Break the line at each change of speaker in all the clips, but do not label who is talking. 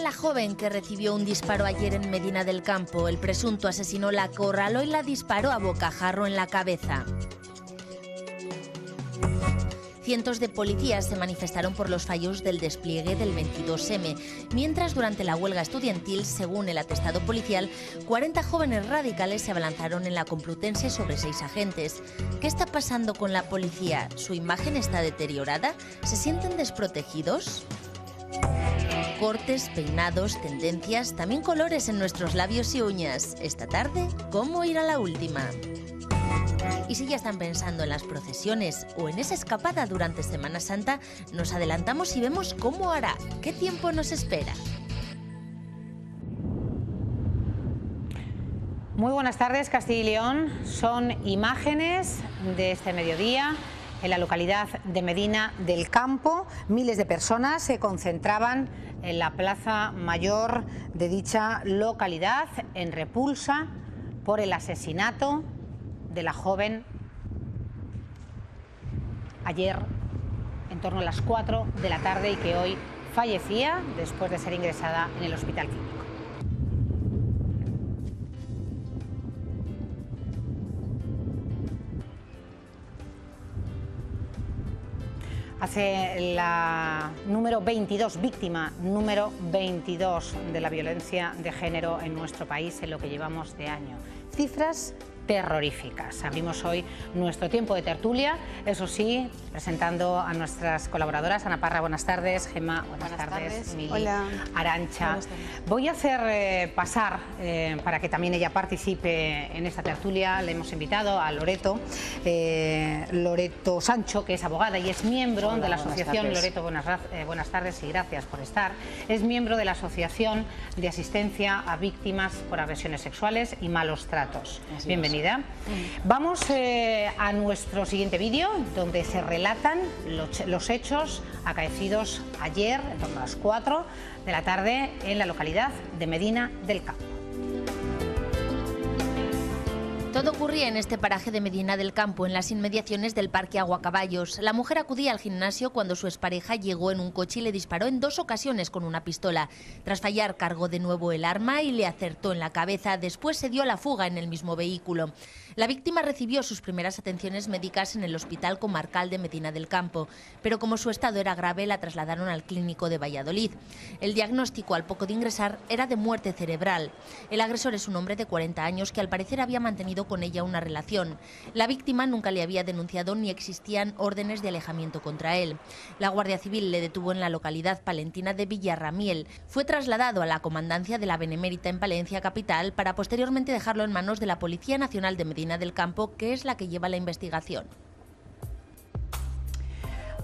la joven que recibió un disparo ayer en Medina del Campo. El presunto asesino la acorraló y la disparó a bocajarro en la cabeza. Cientos de policías se manifestaron por los fallos del despliegue del 22M, mientras durante la huelga estudiantil, según el atestado policial, 40 jóvenes radicales se abalanzaron en la Complutense sobre 6 agentes. ¿Qué está pasando con la policía? ¿Su imagen está deteriorada? ¿Se sienten desprotegidos? Cortes, peinados, tendencias, también colores en nuestros labios y uñas. Esta tarde, ¿cómo ir a la última? Y si ya están pensando en las procesiones o en esa escapada durante Semana Santa, nos adelantamos y vemos cómo hará, qué tiempo nos espera.
Muy buenas tardes, Castilla y León. Son imágenes de este mediodía en la localidad de Medina del Campo. Miles de personas se concentraban en la Plaza Mayor de dicha localidad en repulsa por el asesinato de la joven ayer en torno a las 4 de la tarde y que hoy fallecía después de ser ingresada en el hospital clínico. Hace la número 22, víctima número 22 de la violencia de género en nuestro país en lo que llevamos de año. Cifras terroríficas. Abrimos hoy nuestro tiempo de tertulia, eso sí, presentando a nuestras colaboradoras. Ana Parra, buenas tardes. Gemma, buenas tardes. Mili, hola. Arantxa. Voy a hacer pasar, para que también ella participe en esta tertulia, le hemos invitado a Loreto Sancho, que es abogada y es miembro de la asociación. Loreto, buenas tardes y gracias por estar. Es miembro de la Asociación de Asistencia a Víctimas por Agresiones Sexuales y Malos Tratos. Bienvenida. Vamos a nuestro siguiente vídeo, donde se relatan los hechos acaecidos ayer, en torno a las 4 de la tarde, en la localidad de Medina del Campo.
Todo ocurría en este paraje de Medina del Campo, en las inmediaciones del Parque Aguacaballos. La mujer acudía al gimnasio cuando su expareja llegó en un coche y le disparó en 2 ocasiones con una pistola. Tras fallar, cargó de nuevo el arma y le acertó en la cabeza. Después se dio a la fuga en el mismo vehículo. La víctima recibió sus primeras atenciones médicas en el Hospital Comarcal de Medina del Campo, pero como su estado era grave, la trasladaron al Clínico de Valladolid. El diagnóstico, al poco de ingresar, era de muerte cerebral. El agresor es un hombre de 40 años que al parecer había mantenido con ella una relación. La víctima nunca le había denunciado ni existían órdenes de alejamiento contra él. La Guardia Civil le detuvo en la localidad palentina de Villarramiel. Fue trasladado a la comandancia de la Benemérita en Palencia capital para posteriormente dejarlo en manos de la Policía Nacional de Medina del Campo, que es la que lleva la investigación.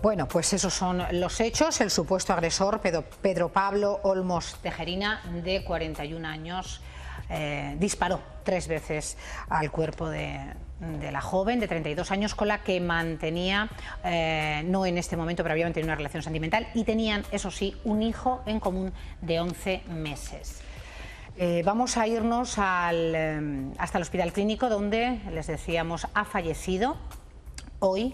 Bueno, pues esos son los hechos. El supuesto agresor, Pedro Pablo Olmos Tejerina, de 41 años, disparó 3 veces al cuerpo de la joven de 32 años con la que mantenía, no en este momento, pero había mantenido una relación sentimental y tenían, eso sí, un hijo en común de 11 meses. Vamos a irnos hasta el Hospital Clínico, donde, les decíamos, ha fallecido hoy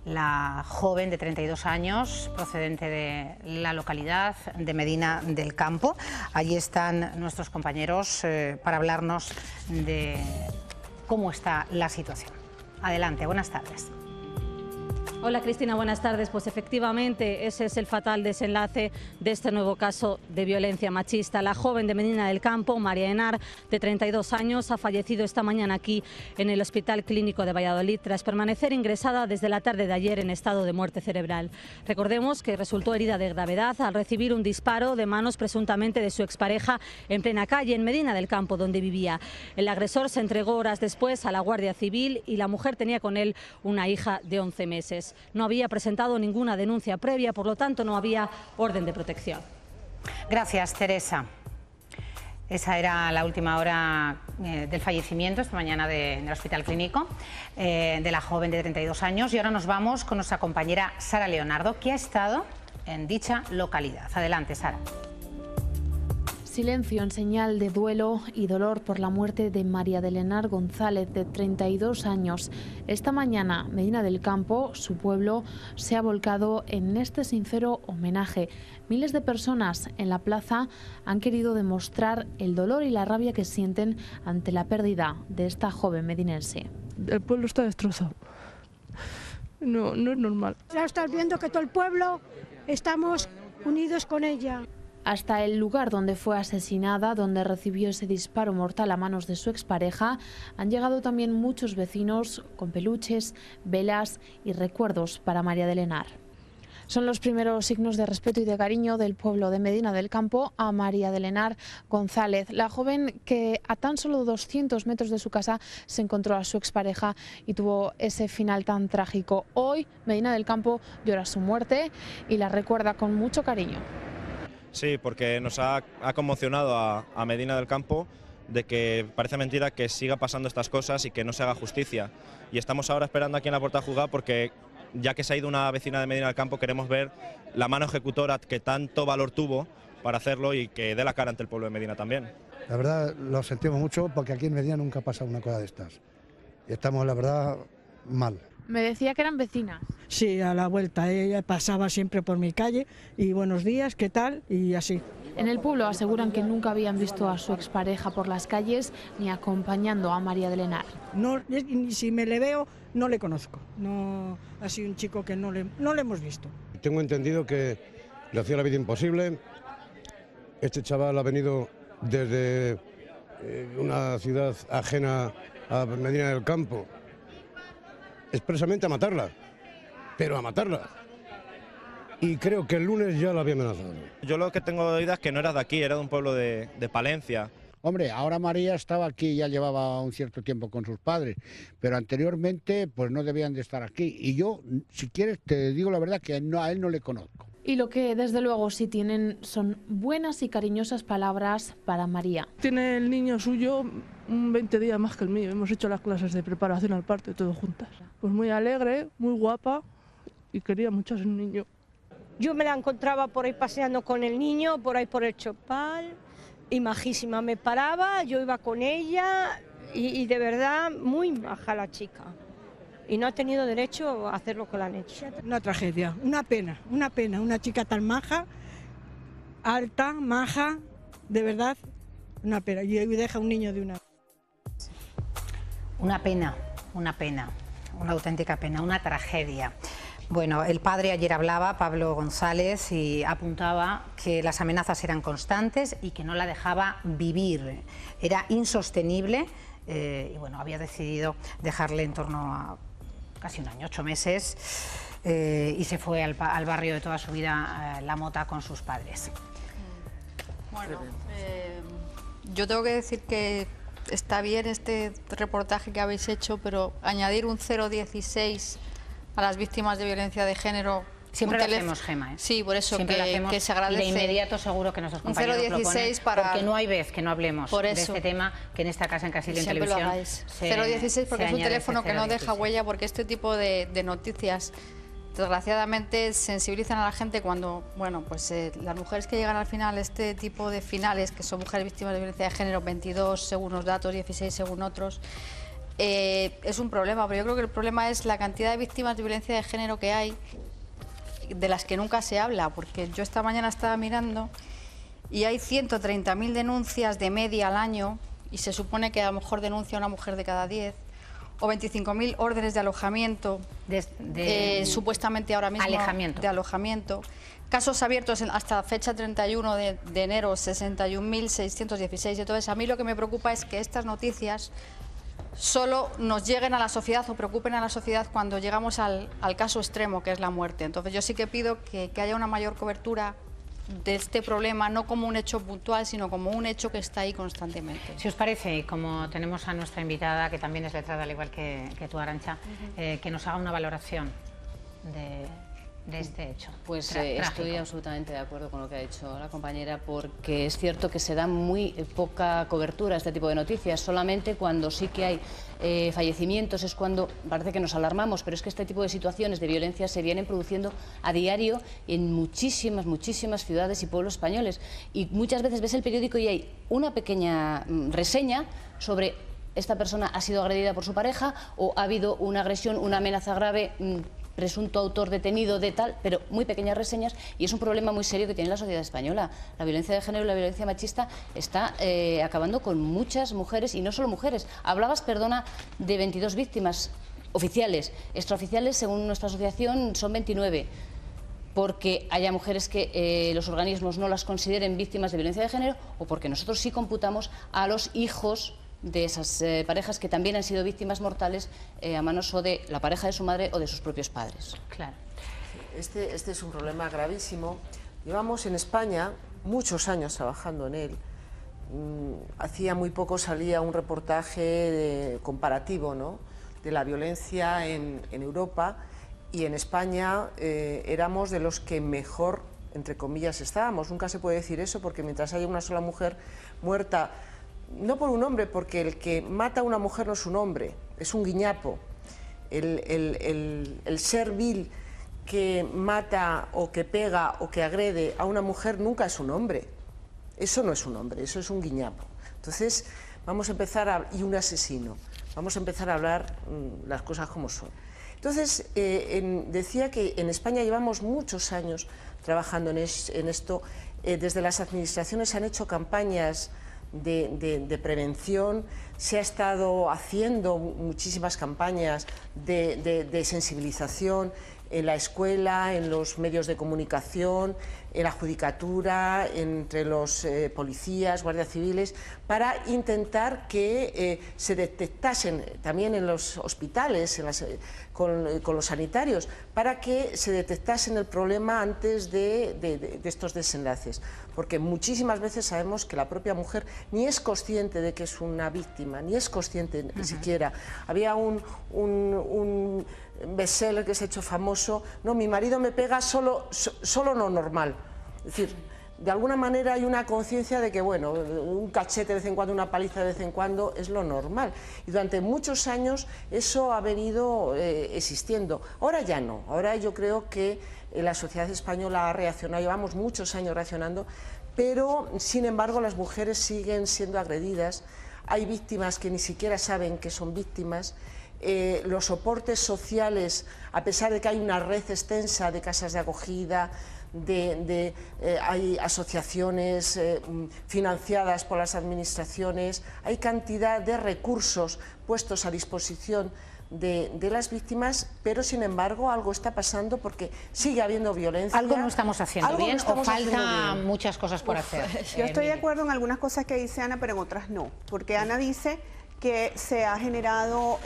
la joven de 32 años procedente de la localidad de Medina del Campo. Allí están nuestros compañeros para hablarnos de cómo está la situación. Adelante, buenas tardes.
Hola Cristina, buenas tardes. Pues efectivamente ese es el fatal desenlace de este nuevo caso de violencia machista. La joven de Medina del Campo, María Henar, de 32 años, ha fallecido esta mañana aquí en el Hospital Clínico de Valladolid tras permanecer ingresada desde la tarde de ayer en estado de muerte cerebral. Recordemos que resultó herida de gravedad al recibir un disparo de manos presuntamente de su expareja en plena calle en Medina del Campo, donde vivía. El agresor se entregó horas después a la Guardia Civil y la mujer tenía con él una hija de 11 meses. No había presentado ninguna denuncia previa, por lo tanto no había orden de protección.
Gracias, Teresa. Esa era la última hora del fallecimiento esta mañana en el Hospital Clínico de la joven de 32 años. Y ahora nos vamos con nuestra compañera Sara Leonardo, que ha estado en dicha localidad. Adelante, Sara.
Silencio en señal de duelo y dolor por la muerte de María del Henar González, de 32 años. Esta mañana, Medina del Campo, su pueblo, se ha volcado en este sincero homenaje. Miles de personas en la plaza han querido demostrar el dolor y la rabia que sienten ante la pérdida de esta joven medinense.
El pueblo está destrozado. No es normal.
Ya estás viendo que todo el pueblo estamos unidos con ella.
Hasta el lugar donde fue asesinada, donde recibió ese disparo mortal a manos de su expareja, han llegado también muchos vecinos con peluches, velas y recuerdos para María del Henar. Son los primeros signos de respeto y de cariño del pueblo de Medina del Campo a María del Henar González, la joven que a tan solo 200 metros de su casa se encontró a su expareja y tuvo ese final tan trágico. Hoy Medina del Campo llora su muerte y la recuerda con mucho cariño.
Sí, porque nos ha conmocionado a Medina del Campo de que parece mentira que siga pasando estas cosas y que no se haga justicia. Y estamos ahora esperando aquí en la Puerta del Juzgado porque ya que se ha ido una vecina de Medina del Campo queremos ver la mano ejecutora que tanto valor tuvo para hacerlo y que dé la cara ante el pueblo de Medina también.
La verdad lo sentimos mucho porque aquí en Medina nunca ha pasado una cosa de estas. Y estamos la verdad mal.
Me decía que eran vecinas.
Sí, a la vuelta. Ella pasaba siempre por mi calle y buenos días, ¿qué tal? Y así.
En el pueblo aseguran que nunca habían visto a su expareja por las calles ni acompañando a María del Henar.
No, ni si me le veo, no le conozco. No, ha sido un chico que no le hemos visto.
Tengo entendido que le hacía la vida imposible. Este chaval ha venido desde una ciudad ajena a Medina del Campo expresamente a matarla, pero a matarla. Y creo que el lunes ya la había amenazado.
Yo lo que tengo oído es que no era de aquí, era de un pueblo de Palencia.
Hombre, ahora María estaba aquí, ya llevaba un cierto tiempo con sus padres, pero anteriormente pues no debían de estar aquí. Y yo, si quieres, te digo la verdad que a él no le conozco.
Y lo que desde luego sí tienen son buenas y cariñosas palabras para María.
Tiene el niño suyo 20 días más que el mío. Hemos hecho las clases de preparación al parto y todo juntas. Pues muy alegre, muy guapa y quería mucho a su niño.
Yo me la encontraba por ahí paseando con el niño, por ahí por el Chopal, y majísima. Me paraba, yo iba con ella y de verdad muy maja la chica. Y no ha tenido derecho a hacer lo que le han hecho.
Una tragedia, una pena, una chica tan maja, alta, maja, de verdad, una pena. Y deja un niño de una.
Una pena, una auténtica pena, una tragedia. Bueno, el padre ayer hablaba, Pablo González, y apuntaba que las amenazas eran constantes y que no la dejaba vivir. Era insostenible y bueno, había decidido dejarle en torno a casi un año, 8 meses, y se fue al barrio de toda su vida, La Mota, con sus padres.
Bueno, yo tengo que decir que está bien este reportaje que habéis hecho, pero añadir un 016 a las víctimas de violencia de género.
Siempre lo hacemos, Gema, ¿eh?
Sí, por eso que se agradece.
Y de inmediato seguro que nuestros compañeros lo ponen, porque no hay vez que no hablemos de este tema, que en esta casa, en Castilla y en Televisión,
016 porque es un teléfono que no deja huella, porque este tipo de noticias desgraciadamente sensibilizan a la gente cuando, bueno, pues las mujeres que llegan al final, este tipo de finales, que son mujeres víctimas de violencia de género, 22 según unos datos, 16 según otros, es un problema, pero yo creo que el problema es la cantidad de víctimas de violencia de género que hay, de las que nunca se habla, porque yo esta mañana estaba mirando y hay 130.000 denuncias de media al año y se supone que a lo mejor denuncia una mujer de cada 10, o 25.000 órdenes de alojamiento, supuestamente ahora mismo de alojamiento. Casos abiertos hasta fecha 31 de enero, 61.616. Entonces, a mí lo que me preocupa es que estas noticias solo nos lleguen a la sociedad o preocupen a la sociedad cuando llegamos al caso extremo, que es la muerte. Entonces, yo sí que pido que haya una mayor cobertura de este problema, no como un hecho puntual, sino como un hecho que está ahí constantemente.
Si os parece, como tenemos a nuestra invitada, que también es letrada, al igual que tú, Arantxa, que nos haga una valoración de este hecho.
Pues estoy absolutamente de acuerdo con lo que ha dicho la compañera, porque es cierto que se da muy poca cobertura a este tipo de noticias. Solamente cuando sí que hay fallecimientos es cuando parece que nos alarmamos, pero es que este tipo de situaciones de violencia se vienen produciendo a diario en muchísimas ciudades y pueblos españoles. Y muchas veces ves el periódico y hay una pequeña reseña sobre esta persona ha sido agredida por su pareja o ha habido una agresión, una amenaza grave, presunto autor detenido de tal, pero muy pequeñas reseñas, y es un problema muy serio que tiene la sociedad española. La violencia de género y la violencia machista está acabando con muchas mujeres, y no solo mujeres. Hablabas, perdona, de 22 víctimas oficiales. Extraoficiales, según nuestra asociación, son 29. Porque haya mujeres que los organismos no las consideren víctimas de violencia de género, o porque nosotros sí computamos a los hijos de esas parejas que también han sido víctimas mortales a manos o de la pareja de su madre o de sus propios padres.
Claro.
Este es un problema gravísimo. Llevamos en España muchos años trabajando en él. Hacía muy poco salía un reportaje comparativo, ¿no?, de la violencia en Europa, y en España éramos de los que mejor, entre comillas, estábamos. Nunca se puede decir eso, porque mientras haya una sola mujer muerta, no por un hombre, porque el que mata a una mujer no es un hombre, es un guiñapo. El ser vil que mata o que pega o que agrede a una mujer nunca es un hombre. Eso no es un hombre, eso es un guiñapo. Entonces, vamos a empezar y un asesino. Vamos a empezar a hablar las cosas como son. Entonces, decía que en España llevamos muchos años trabajando en esto. Desde las administraciones se han hecho campañas de prevención, se ha estado haciendo muchísimas campañas de sensibilización en la escuela, en los medios de comunicación, en la judicatura, entre los policías, guardias civiles, para intentar que se detectasen también en los hospitales, con los sanitarios, para que se detectasen el problema antes de estos desenlaces. Porque muchísimas veces sabemos que la propia mujer ni es consciente de que es una víctima, ni es consciente siquiera. Había un bestseller que se ha hecho famoso, no, mi marido me pega solo lo normal. Es decir, de alguna manera hay una conciencia de que, bueno, un cachete de vez en cuando, una paliza de vez en cuando es lo normal. Y durante muchos años eso ha venido existiendo. Ahora ya no. Ahora yo creo que la sociedad española ha reaccionado, llevamos muchos años reaccionando, pero sin embargo las mujeres siguen siendo agredidas. Hay víctimas que ni siquiera saben que son víctimas. Los soportes sociales, a pesar de que hay una red extensa de casas de acogida, hay asociaciones financiadas por las administraciones, hay cantidad de recursos puestos a disposición de las víctimas, pero sin embargo algo está pasando porque sigue habiendo violencia.
Algo no estamos haciendo bien o falta muchas cosas por hacer.
Yo estoy de acuerdo en algunas cosas que dice Ana, pero en otras no, porque Ana dice que se ha generado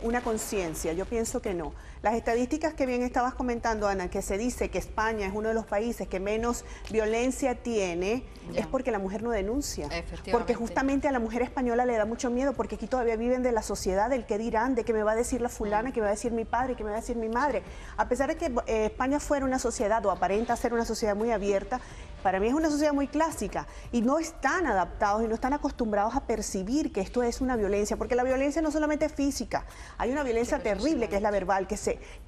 una conciencia. Yo pienso que no. Las estadísticas que bien estabas comentando, Ana, que se dice que España es uno de los países que menos violencia tiene, es porque la mujer no denuncia. Porque justamente a la mujer española le da mucho miedo, porque aquí todavía viven de la sociedad, del qué dirán, de qué me va a decir la fulana, qué me va a decir mi padre, qué me va a decir mi madre. A pesar de que España fuera una sociedad, o aparenta ser una sociedad muy abierta, para mí es una sociedad muy clásica y no están adaptados y no están acostumbrados a percibir que esto es una violencia, porque la violencia no solamente es física, hay una violencia terrible que es la verbal, que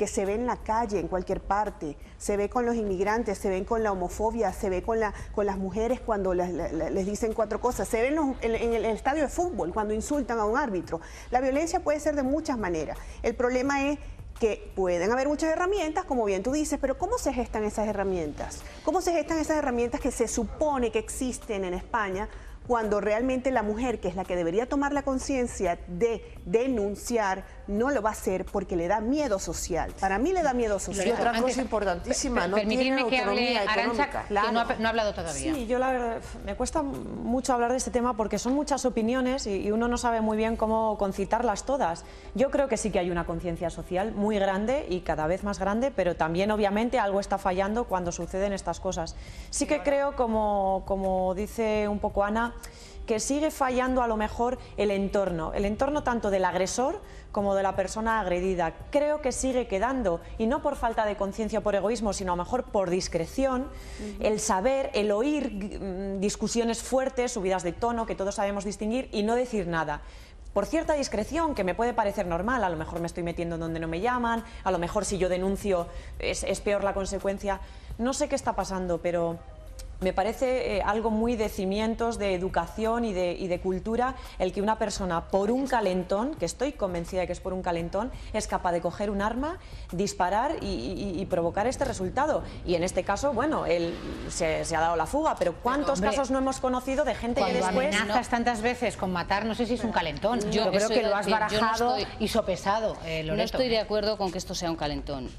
se ve en la calle, en cualquier parte, se ve con los inmigrantes, se ve con la homofobia, se ve con las mujeres cuando les dicen cuatro cosas, se ve en el estadio de fútbol cuando insultan a un árbitro. La violencia puede ser de muchas maneras. El problema es que pueden haber muchas herramientas, como bien tú dices, pero ¿cómo se gestan esas herramientas? ¿Cómo se gestan esas herramientas que se supone que existen en España cuando realmente la mujer, que es la que debería tomar la conciencia de denunciar, no lo va a hacer porque le da miedo social? Para mí le da miedo social.
Y otra cosa importantísima, no tiene autonomía económica.
Que no ha hablado todavía.
Sí, yo la verdad, me cuesta mucho hablar de este tema porque son muchas opiniones y uno no sabe muy bien cómo concitarlas todas. Yo creo que sí que hay una conciencia social muy grande y cada vez más grande, pero también obviamente algo está fallando cuando suceden estas cosas. Sí que creo, como dice un poco Ana, que sigue fallando a lo mejor el entorno tanto del agresor como de la persona agredida. Creo que sigue quedando, y no por falta de conciencia o por egoísmo, sino a lo mejor por discreción, el saber, el oír discusiones fuertes, subidas de tono, que todos sabemos distinguir, y no decir nada. Por cierta discreción, que me puede parecer normal, a lo mejor me estoy metiendo en donde no me llaman, a lo mejor si yo denuncio es peor la consecuencia. No sé qué está pasando, pero me parece algo muy de cimientos, de educación y de cultura, el que una persona por un calentón, que estoy convencida de que es por un calentón, es capaz de coger un arma, disparar y provocar este resultado. Y en este caso, bueno, él se ha dado la fuga, pero ¿cuántos casos no hemos conocido de gente que después...
Cuando amenazas tantas veces con matar, no sé si es un calentón. Yo creo que lo has barajado y sopesado, Loreto.
No estoy de acuerdo con que esto sea un calentón.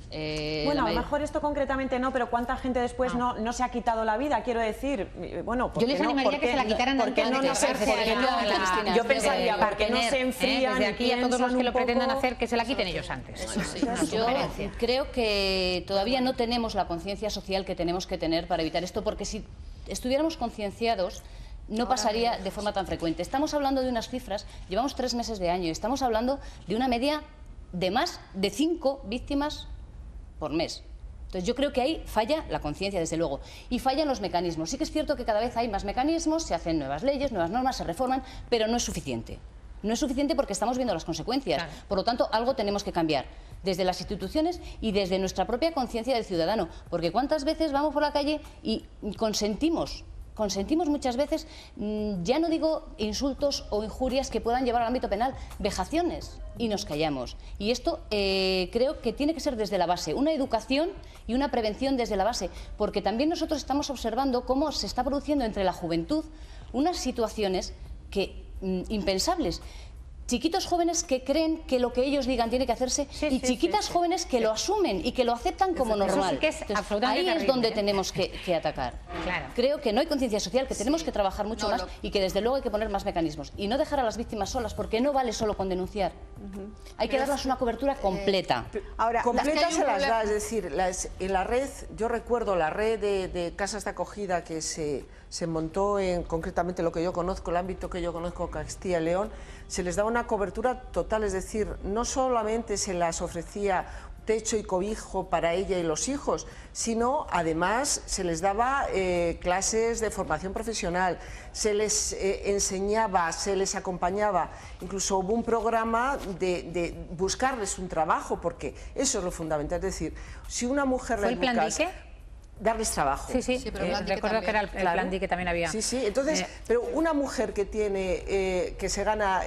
Bueno, a lo mejor esto concretamente no, pero ¿cuánta gente después no se ha quitado la vida? Quiero decir, bueno,
yo les animaría que se la quitaran antes de que
yo pensaría, porque no se enfrían
desde aquí a todos los que lo pretendan hacer, que se la quiten ellos antes.
Yo creo que todavía no tenemos la conciencia social que tenemos que tener para evitar esto, porque si estuviéramos concienciados no pasaría de forma tan frecuente. Estamos hablando de unas cifras, llevamos 3 meses de año, estamos hablando de una media de más de 5 víctimas por mes. Entonces yo creo que ahí falla la conciencia, desde luego, y fallan los mecanismos. Sí que es cierto que cada vez hay más mecanismos, se hacen nuevas leyes, nuevas normas, se reforman, pero no es suficiente. No es suficiente porque estamos viendo las consecuencias. Claro. Por lo tanto, algo tenemos que cambiar, desde las instituciones y desde nuestra propia conciencia del ciudadano. Porque ¿cuántas veces vamos por la calle y consentimos muchas veces, ya no digo insultos o injurias que puedan llevar al ámbito penal, vejaciones, y nos callamos? Y esto creo que tiene que ser desde la base, una educación y una prevención desde la base, porque también nosotros estamos observando cómo se está produciendo entre la juventud unas situaciones impensables. Chiquitos jóvenes que creen que lo que ellos digan tiene que hacerse y chiquitas jóvenes que lo asumen y que lo aceptan como normal.
Sí que es absolutamente
ahí es donde tenemos que atacar.
Claro.
Creo que no hay conciencia social, que tenemos que trabajar mucho más y que desde luego hay que poner más mecanismos. Y no dejar a las víctimas solas, porque no vale solo con denunciar. Hay que darles una cobertura completa.
Ahora, completa se las da, es decir, en la red, yo recuerdo la red de casas de acogida que se montó en concretamente lo que yo conozco, el ámbito que yo conozco, Castilla y León, se les daba una cobertura total, es decir, no solamente se las ofrecía techo y cobijo para ella y los hijos, sino además se les daba clases de formación profesional, se les enseñaba, se les acompañaba, incluso hubo un programa de buscarles un trabajo, porque eso es lo fundamental, es decir, si una mujer...
¿Fue el plan Dique?
Darles trabajo.
Sí, pero recuerdo que era el plan Dique que también había.
Sí, entonces, pero una mujer que tiene, que se gana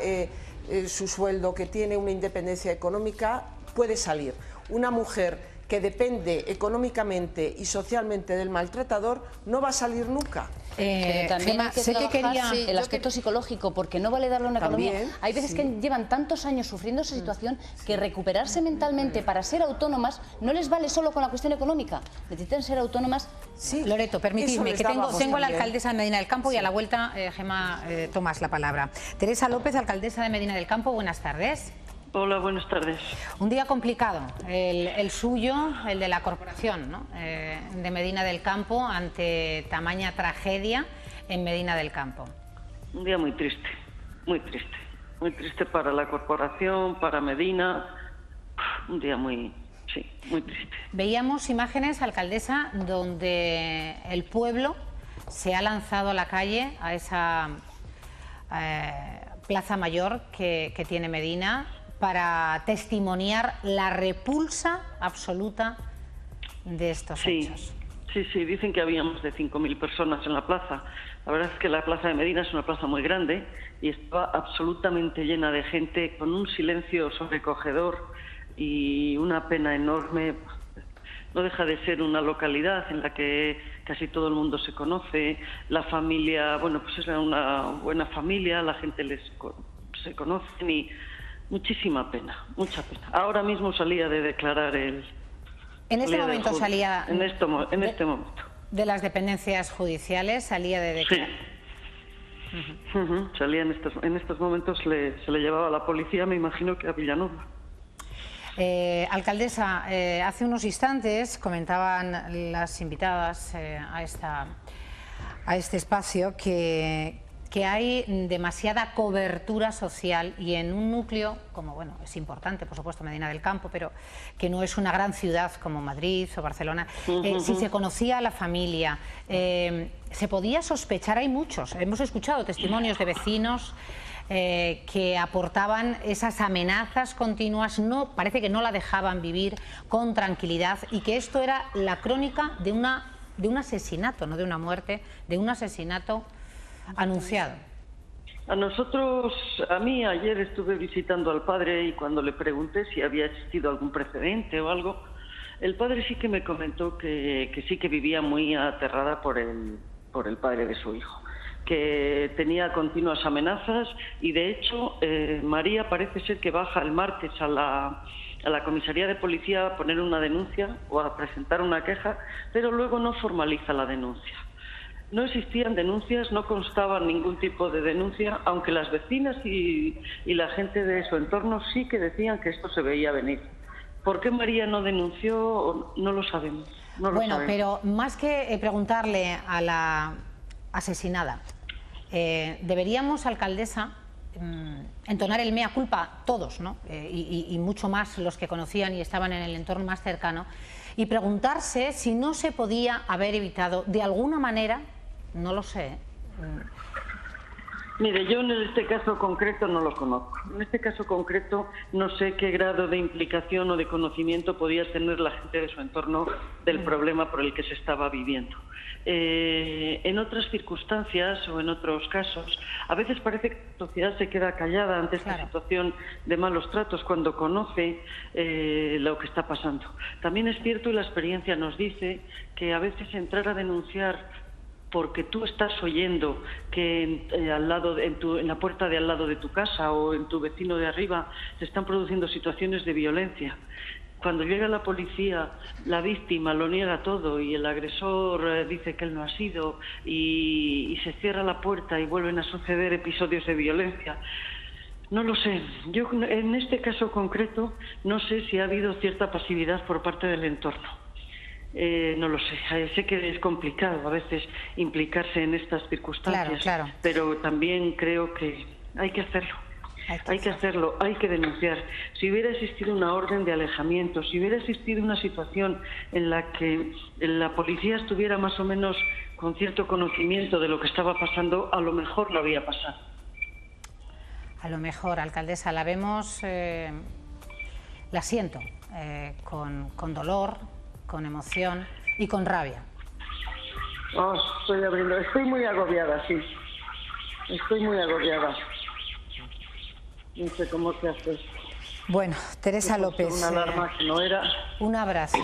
su sueldo, que tiene una independencia económica, puede salir. Una mujer que depende económicamente y socialmente del maltratador no va a salir nunca.
Pero también hay que trabajar el aspecto psicológico, porque no vale darle una economía. Hay veces que llevan tantos años sufriendo esa situación que recuperarse mentalmente para ser autónomas no les vale solo con la cuestión económica. Necesitan ser autónomas.
Sí. Loreto, permitidme, que tengo a la alcaldesa de Medina del Campo y a la vuelta, Gemma, tomas la palabra. Teresa López, alcaldesa de Medina del Campo, buenas tardes.
Hola, buenas tardes.
Un día complicado, el suyo, el de la corporación, ¿no? De Medina del Campo, ante tamaña tragedia en Medina del Campo.
Un día muy triste, muy triste. Muy triste para la corporación, para Medina. Un día muy triste.
Veíamos imágenes, alcaldesa, donde el pueblo se ha lanzado a la calle, a esa plaza mayor que tiene Medina, para testimoniar la repulsa absoluta de estos hechos.
Sí, dicen que había más de 5.000 personas en la plaza. La verdad es que la plaza de Medina es una plaza muy grande y estaba absolutamente llena de gente, con un silencio sobrecogedor y una pena enorme. No deja de ser una localidad en la que casi todo el mundo se conoce, la familia, bueno, pues es una buena familia, la gente se conocen y muchísima pena, mucha pena. Ahora mismo salía de declarar el...
En este momento salía...
En este momento.
De las dependencias judiciales salía de declarar.
Sí. Salía en estos momentos, se le llevaba a la policía, me imagino que a Vilanova.
Alcaldesa, hace unos instantes comentaban las invitadas a este espacio que que hay demasiada cobertura social y en un núcleo, como bueno, es importante, por supuesto, Medina del Campo, pero que no es una gran ciudad como Madrid o Barcelona, si se conocía a la familia, se podía sospechar, hay muchos, hemos escuchado testimonios de vecinos que aportaban esas amenazas continuas, parece que no la dejaban vivir con tranquilidad y que esto era la crónica de un asesinato, no de una muerte, de un asesinato anunciado.
A mí ayer estuve visitando al padre y cuando le pregunté si había existido algún precedente o algo, el padre sí que me comentó que sí que vivía muy aterrada por el padre de su hijo, que tenía continuas amenazas y de hecho María parece ser que baja el martes a la comisaría de policía a poner una denuncia o a presentar una queja, pero luego no formaliza la denuncia. No existían denuncias, no constaba ningún tipo de denuncia, aunque las vecinas y la gente de su entorno sí que decían que esto se veía venir. ¿Por qué María no denunció? No lo sabemos.
Bueno, pero más que preguntarle a la asesinada, deberíamos, alcaldesa, entonar el mea culpa todos, ¿no? Y mucho más los que conocían y estaban en el entorno más cercano, y preguntarse si no se podía haber evitado de alguna manera, no lo sé.
Mire, yo en este caso concreto no lo conozco. En este caso concreto no sé qué grado de implicación o de conocimiento podía tener la gente de su entorno del problema por el que se estaba viviendo. En otras circunstancias o en otros casos, a veces parece que la sociedad se queda callada ante esta situación de malos tratos cuando conoce lo que está pasando. También es cierto, y la experiencia nos dice, que a veces entrar a denunciar porque tú estás oyendo que en la puerta de al lado de tu casa o en tu vecino de arriba se están produciendo situaciones de violencia. Cuando llega la policía, la víctima lo niega todo y el agresor dice que él no ha sido y se cierra la puerta y vuelven a suceder episodios de violencia. No lo sé. Yo en este caso concreto no sé si ha habido cierta pasividad por parte del entorno. No lo sé. Sé que es complicado a veces implicarse en estas circunstancias, pero también creo que hay que hacerlo. Hay que hacerlo, hay que denunciar. Si hubiera existido una orden de alejamiento, si hubiera existido una situación en la que la policía estuviera más o menos con cierto conocimiento de lo que estaba pasando, a lo mejor lo había pasado.
A lo mejor, alcaldesa, la vemos, la siento, con dolor, con emoción y con rabia.
Estoy muy agobiada, sí. Estoy muy agobiada. No sé cómo se hace.
Bueno, Teresa López,
una alarma que no era.
Un abrazo.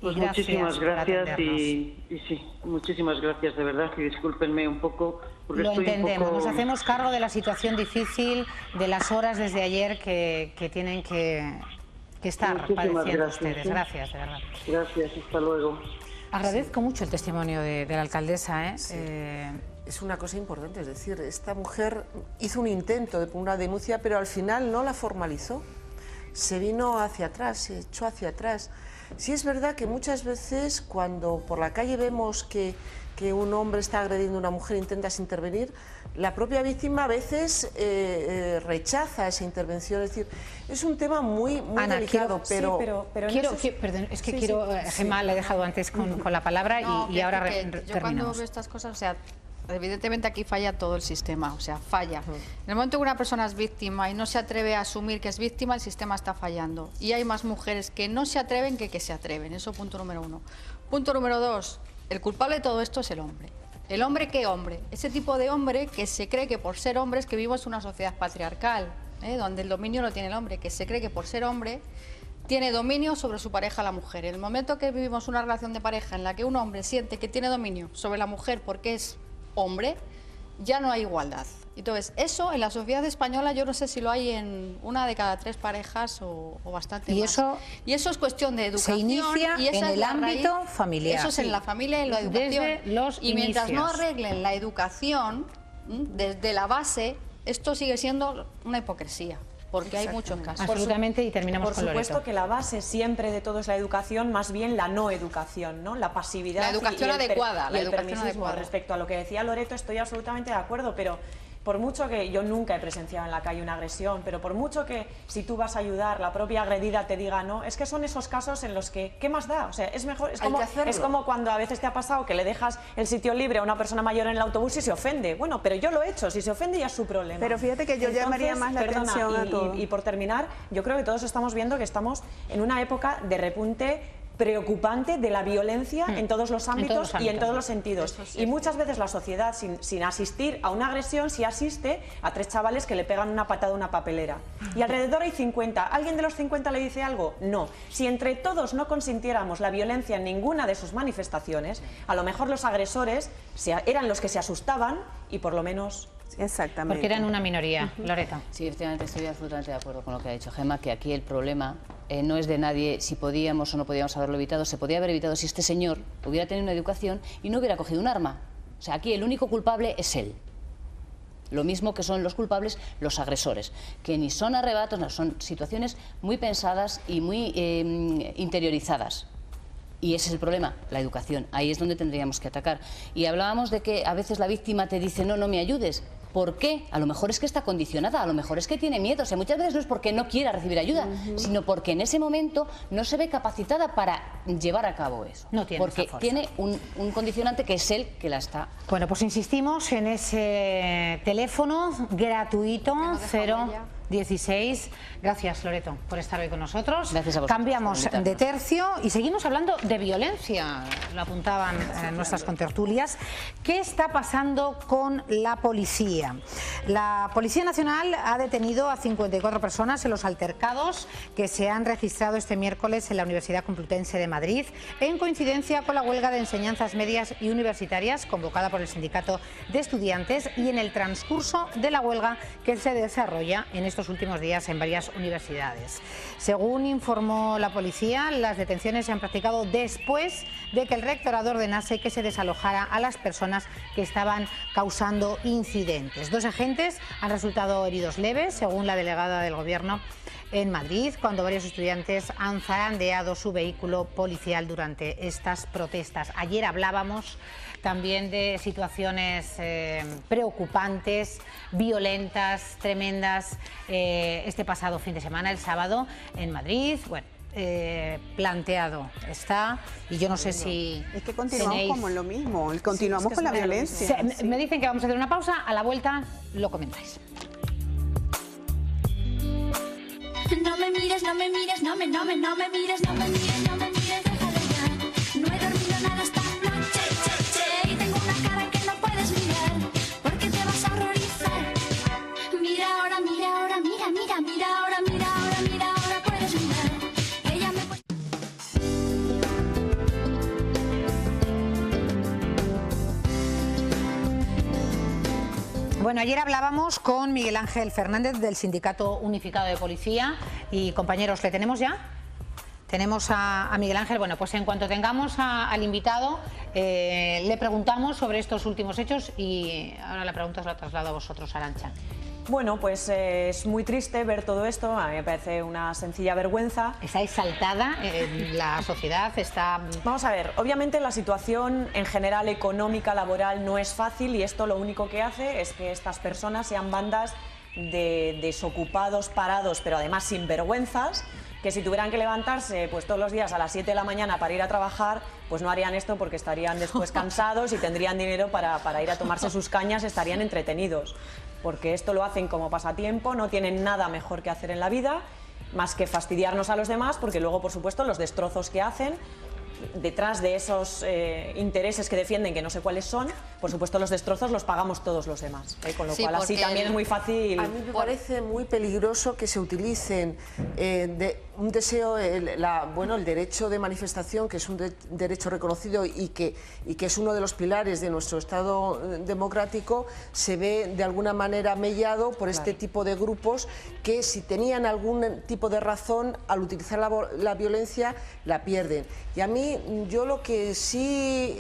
Pues muchísimas gracias y sí, muchísimas gracias de verdad y discúlpenme un poco. Porque
lo entendemos, nos hacemos cargo de la situación difícil, de las horas desde ayer que tienen que estar padeciendo ustedes. Gracias, de verdad.
Gracias, hasta luego.
Agradezco mucho el testimonio de la alcaldesa.
Es una cosa importante, es decir, esta mujer hizo un intento de poner una denuncia, pero al final no la formalizó. Se vino hacia atrás, se echó hacia atrás. Sí es verdad que muchas veces cuando por la calle vemos que un hombre está agrediendo a una mujer e intentas intervenir, la propia víctima a veces rechaza esa intervención. Es decir, es un tema muy
Ana,
delicado, pero
perdón, es que Gemma la he dejado antes con la palabra y ahora terminamos.
Yo cuando veo estas cosas, o sea, evidentemente aquí falla todo el sistema, o sea, falla. En el momento que una persona es víctima y no se atreve a asumir que es víctima, el sistema está fallando. Y hay más mujeres que no se atreven que se atreven. Eso punto número 1. Punto número 2, el culpable de todo esto es el hombre. ¿El hombre qué hombre? Ese tipo de hombre que se cree que por ser hombre, es que vivimos en una sociedad patriarcal, donde el dominio lo tiene el hombre, que se cree que por ser hombre tiene dominio sobre su pareja la mujer. En el momento que vivimos una relación de pareja en la que un hombre siente que tiene dominio sobre la mujer porque es hombre, ya no hay igualdad. Entonces, eso en la sociedad española yo no sé si lo hay en 1 de cada 3 parejas o bastante más. Y eso es cuestión de educación.
Se inicia
y esa
en el ámbito familiar.
Eso es en la familia y en la educación.
Desde los
y mientras
inicios.
no arreglen la educación, desde la base, esto sigue siendo una hipocresía. porque hay muchos casos.
Absolutamente, y terminamos con Loreto.
Por supuesto que la base siempre de todo es la educación, más bien la no educación, ¿no? La pasividad.
La educación adecuada.
Y el permisismo. Respecto a lo que decía Loreto, estoy absolutamente de acuerdo, pero por mucho que yo nunca he presenciado en la calle una agresión, pero por mucho que si tú vas a ayudar, la propia agredida te diga no, es que son esos casos en los que, ¿qué más da? O sea, es mejor, es como cuando a veces te ha pasado que le dejas el sitio libre a una persona mayor en el autobús y se ofende. Bueno, pero yo lo he hecho, si se ofende ya es su problema.
Pero fíjate que yo llamaría más la atención a todo.
Y por terminar, yo creo que todos estamos viendo que estamos en una época de repunte preocupante de la violencia en todos los ámbitos y en todos los sentidos. Y muchas veces la sociedad, sin asistir a una agresión, sí asiste a 3 chavales que le pegan una patada a una papelera. Y alrededor hay 50. ¿Alguien de los 50 le dice algo? No. Si entre todos no consintiéramos la violencia en ninguna de sus manifestaciones, a lo mejor los agresores eran los que se asustaban y por lo menos...
Exactamente. Porque eran una minoría. Loreto.
Sí, efectivamente, estoy absolutamente de acuerdo con lo que ha dicho Gemma, que aquí el problema no es de nadie si podíamos o no podíamos haberlo evitado. Se podía haber evitado si este señor hubiera tenido una educación y no hubiera cogido un arma. O sea, aquí el único culpable es él. Lo mismo que son los culpables los agresores, que ni son arrebatos, no, son situaciones muy pensadas y muy interiorizadas. Y ese es el problema, la educación. Ahí es donde tendríamos que atacar. Y hablábamos de que a veces la víctima te dice, no, no me ayudes. ¿Por qué? A lo mejor es que está condicionada, a lo mejor es que tiene miedo. O sea, muchas veces no es porque no quiera recibir ayuda, sino porque en ese momento no se ve capacitada para llevar a cabo eso. No tiene porque tiene un condicionante que es él que la está...
Bueno, pues insistimos en ese teléfono gratuito 016. Gracias, Loreto, por estar hoy con nosotros.
Gracias a vosotros.
Cambiamos de tercio y seguimos hablando de violencia. Lo apuntaban nuestras contertulias. ¿Qué está pasando con la policía? La Policía Nacional ha detenido a 54 personas en los altercados que se han registrado este miércoles en la Universidad Complutense de Madrid, en coincidencia con la huelga de enseñanzas medias y universitarias convocada por el Sindicato de Estudiantes y en el transcurso de la huelga que se desarrolla en estos últimos días en varias universidades. Según informó la policía, las detenciones se han practicado después de que el rectorado ordenase que se desalojara a las personas que estaban causando incidentes. 2 agentes han resultado heridos leves, según la delegada del Gobierno en Madrid, cuando varios estudiantes han zarandeado su vehículo policial durante estas protestas. Ayer hablábamos también de situaciones preocupantes, violentas, tremendas, este pasado fin de semana, el sábado, en Madrid. Bueno, planteado está, y yo no sé si...
Es que continuamos como en lo mismo, continuamos con la violencia.
Me dicen que vamos a hacer una pausa, a la vuelta lo comentáis.
No me mires, no me mires, no me mires, no me mires, no me mires, déjalo ya. No he dormido nada esta noche, y tengo una cara que no puedes mirar, porque te vas a horrorizar. Mira ahora, mira ahora, mira, mira, mira ahora, mira ahora, mira ahora, puedes mirar. Ella me...
Bueno, ayer hablábamos con Miguel Ángel Fernández del Sindicato Unificado de Policía y compañeros, ¿le tenemos ya? Tenemos a Miguel Ángel. Bueno, pues en cuanto tengamos al invitado le preguntamos sobre estos últimos hechos y ahora la pregunta os la traslado a vosotros, Arantxa.
Bueno, pues es muy triste ver todo esto, a mí me parece una sencilla vergüenza.
Está exaltada, la sociedad está...
Vamos a ver, obviamente la situación en general económica, laboral no es fácil y esto lo único que hace es que estas personas sean bandas de desocupados, parados, pero además sinvergüenzas, que si tuvieran que levantarse pues todos los días a las 7 de la mañana para ir a trabajar, pues no harían esto porque estarían después cansados y tendrían dinero para ir a tomarse sus cañas, estarían entretenidos. Porque esto lo hacen como pasatiempo, no tienen nada mejor que hacer en la vida, más que fastidiarnos a los demás, porque luego, por supuesto, los destrozos que hacen, detrás de esos intereses que defienden, que no sé cuáles son, por supuesto los destrozos los pagamos todos los demás, con lo cual así también es muy fácil.
A mí me parece muy peligroso que se utilicen un deseo, el derecho de manifestación, que es un derecho reconocido y que es uno de los pilares de nuestro Estado democrático, se ve de alguna manera mellado por este tipo de grupos que, si tenían algún tipo de razón, al utilizar la violencia la pierden. Y a mí mí, yo lo que sí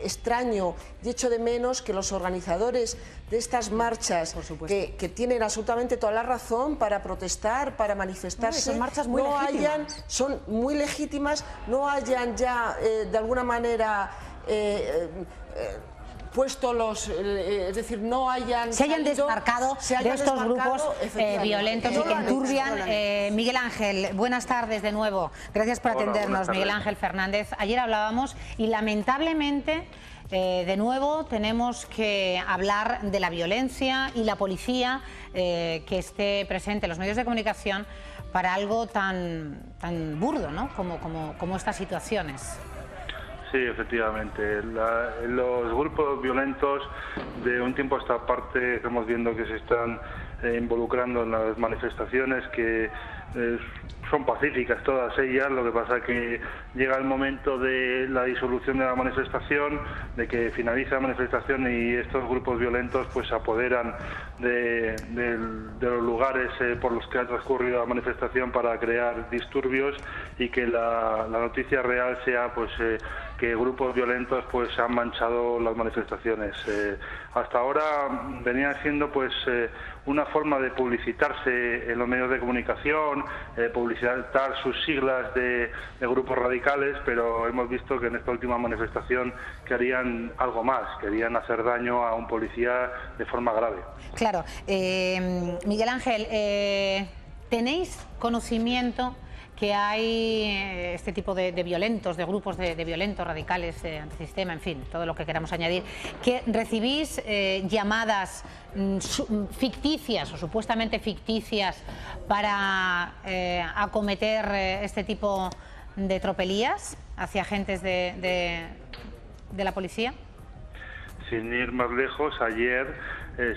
extraño y echo de menos que los organizadores de estas marchas, que tienen absolutamente toda la razón para protestar, para manifestarse,
son marchas muy legítimas.
son muy legítimas, no hayan ya de alguna manera puesto es decir, no hayan
se hayan desmarcado de estos grupos violentos y que enturbian. Miguel Ángel, buenas tardes de nuevo. Gracias por atendernos, Miguel Ángel Fernández. Ayer hablábamos y lamentablemente de nuevo tenemos que hablar de la violencia y la policía que esté presente en los medios de comunicación para algo tan burdo, ¿no? como estas situaciones.
Sí, efectivamente. Los grupos violentos de un tiempo a esta parte estamos viendo que se están involucrando en las manifestaciones que son pacíficas todas ellas, lo que pasa que llega el momento de la disolución de la manifestación, de que finaliza la manifestación y estos grupos violentos pues se apoderan de los lugares por los que ha transcurrido la manifestación para crear disturbios y que la noticia real sea pues que grupos violentos pues han manchado las manifestaciones. Hasta ahora venían siendo pues una forma de publicitarse en los medios de comunicación, publicitar sus siglas de grupos radicales, pero hemos visto que en esta última manifestación querían algo más, querían hacer daño a un policía de forma grave.
Claro. Miguel Ángel, ¿tenéis conocimiento que hay este tipo de violentos, de grupos de violentos radicales, antisistema, en fin, todo lo que queramos añadir, que recibís llamadas ficticias o supuestamente ficticias para acometer este tipo de tropelías hacia agentes de la policía?
Sin ir más lejos, ayer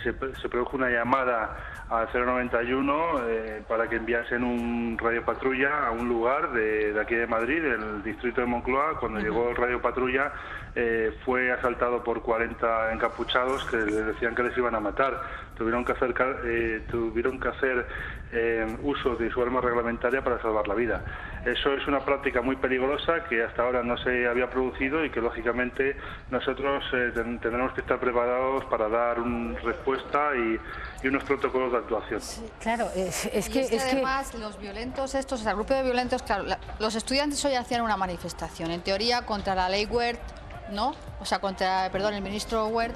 se produjo una llamada al 091 para que enviasen un radiopatrulla a un lugar de aquí de Madrid, del distrito de Moncloa. Cuando llegó el radiopatrulla fue asaltado por 40 encapuchados que le decían que les iban a matar. Tuvieron que hacer uso de su arma reglamentaria para salvar la vida. Eso es una práctica muy peligrosa que hasta ahora no se había producido y que lógicamente nosotros tendremos que estar preparados para dar una respuesta y unos protocolos de actuación.
Sí, claro, es que
además los violentos estos, o sea, el grupo de violentos, claro, los estudiantes hoy hacían una manifestación, en teoría contra la ley Wert, ¿no? O sea, el ministro Wert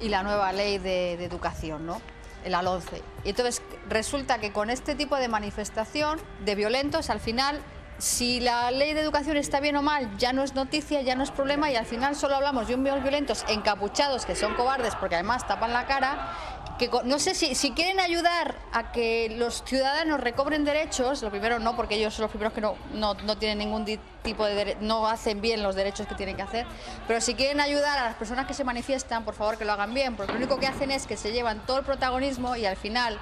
y la nueva ley de educación, ¿no? La LOMCE. Y entonces resulta que con este tipo de manifestación de violentos, al final, si la ley de educación está bien o mal, ya no es noticia, ya no es problema, y al final solo hablamos de unos violentos encapuchados que son cobardes porque además tapan la cara, que no sé si quieren ayudar a que los ciudadanos recobren derechos. Lo primero no, porque ellos son los primeros que no tienen ningún tipo de no hacen bien los derechos que tienen que hacer, pero si quieren ayudar a las personas que se manifiestan, por favor que lo hagan bien, porque lo único que hacen es que se llevan todo el protagonismo y al final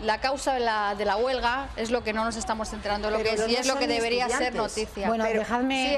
la causa de la huelga es lo que no nos estamos centrando, lo que es, y es lo que debería ser noticia.
Bueno, dejadme...
Sí,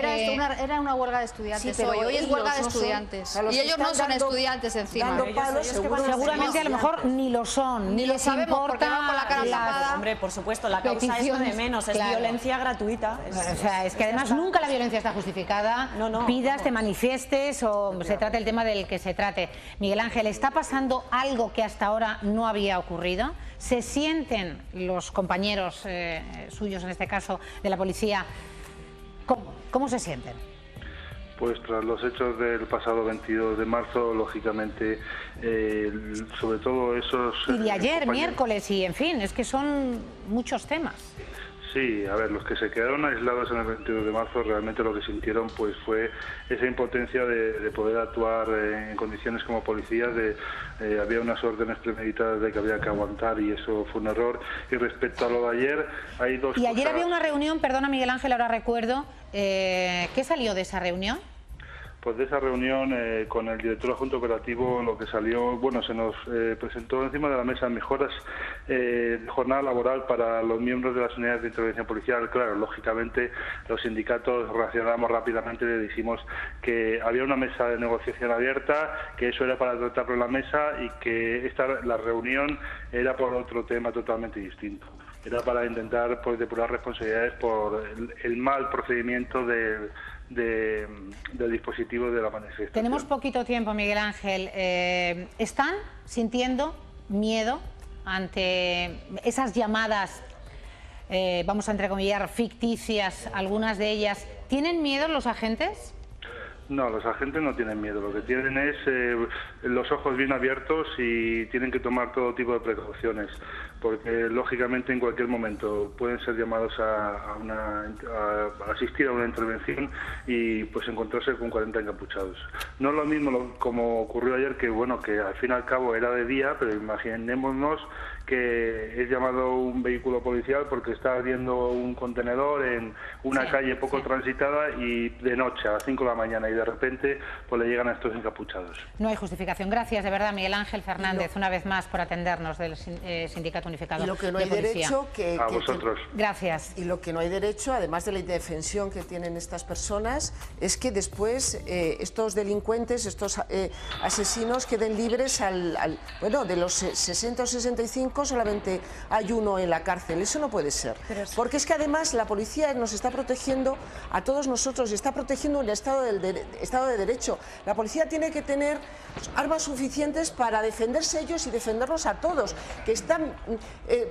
era una huelga de estudiantes, sí, hoy es huelga de estudiantes. Y ellos no son estudiantes encima.
Seguramente a lo mejor ni lo son, ni les importa
con la cara tapada.
Hombre, por supuesto, la causa es lo de menos, es violencia gratuita.
O sea, es que además nunca la violencia está justificada, pidas, te manifiestes o se trate el tema del que se trate. Miguel Ángel, ¿está pasando algo que hasta ahora no había ocurrido? ¿Se sienten los compañeros suyos, en este caso, de la policía? ¿Cómo se sienten?
Pues tras los hechos del pasado 22 de marzo, lógicamente, sobre todo esos...
Y de ayer, miércoles, y en fin, es que son muchos temas.
Sí, a ver, los que se quedaron aislados en el 22 de marzo realmente lo que sintieron pues fue esa impotencia de poder actuar en condiciones como policías, había unas órdenes premeditadas de que había que aguantar y eso fue un error. Y respecto a lo de ayer, hay dos cosas.
Y ayer había una reunión, perdona Miguel Ángel, ahora recuerdo, ¿qué salió de esa reunión?
Pues de esa reunión con el director adjunto operativo lo que salió, bueno, se nos presentó encima de la mesa mejoras de jornada laboral para los miembros de las unidades de intervención policial. Claro, lógicamente los sindicatos reaccionamos rápidamente y le dijimos que había una mesa de negociación abierta, que eso era para tratarlo en la mesa y que la reunión era por otro tema totalmente distinto. era para intentar pues depurar responsabilidades por el mal procedimiento del dispositivo de la manifestación.
Tenemos poquito tiempo, Miguel Ángel. ¿Están sintiendo miedo ante esas llamadas, vamos a entrecomillar, ficticias, algunas de ellas? ¿Tienen miedo los agentes?
No, los agentes no tienen miedo, lo que tienen es los ojos bien abiertos y tienen que tomar todo tipo de precauciones, porque lógicamente en cualquier momento pueden ser llamados a asistir a una intervención y pues encontrarse con 40 encapuchados. No es lo mismo como ocurrió ayer, que bueno, que al fin y al cabo era de día, pero imaginémonos que es llamado un vehículo policial porque está ardiendo un contenedor en una calle poco transitada y de noche a las 5 de la mañana y de repente pues le llegan a estos encapuchados.
No hay justificación. Gracias de verdad, Miguel Ángel Fernández, una vez más por atendernos del Sindicato Unificado.
Y lo que no hay
de Policía.
derecho
a vosotros.
Gracias.
Y lo que no hay derecho, además de la indefensión que tienen estas personas, es que después estos delincuentes, estos asesinos queden libres bueno, de los 60 o 65 solamente hay uno en la cárcel. Eso no puede ser. Porque es que además la policía nos está protegiendo a todos nosotros y está protegiendo un Estado de Derecho. La policía tiene que tener armas suficientes para defenderse ellos y defendernos a todos, que están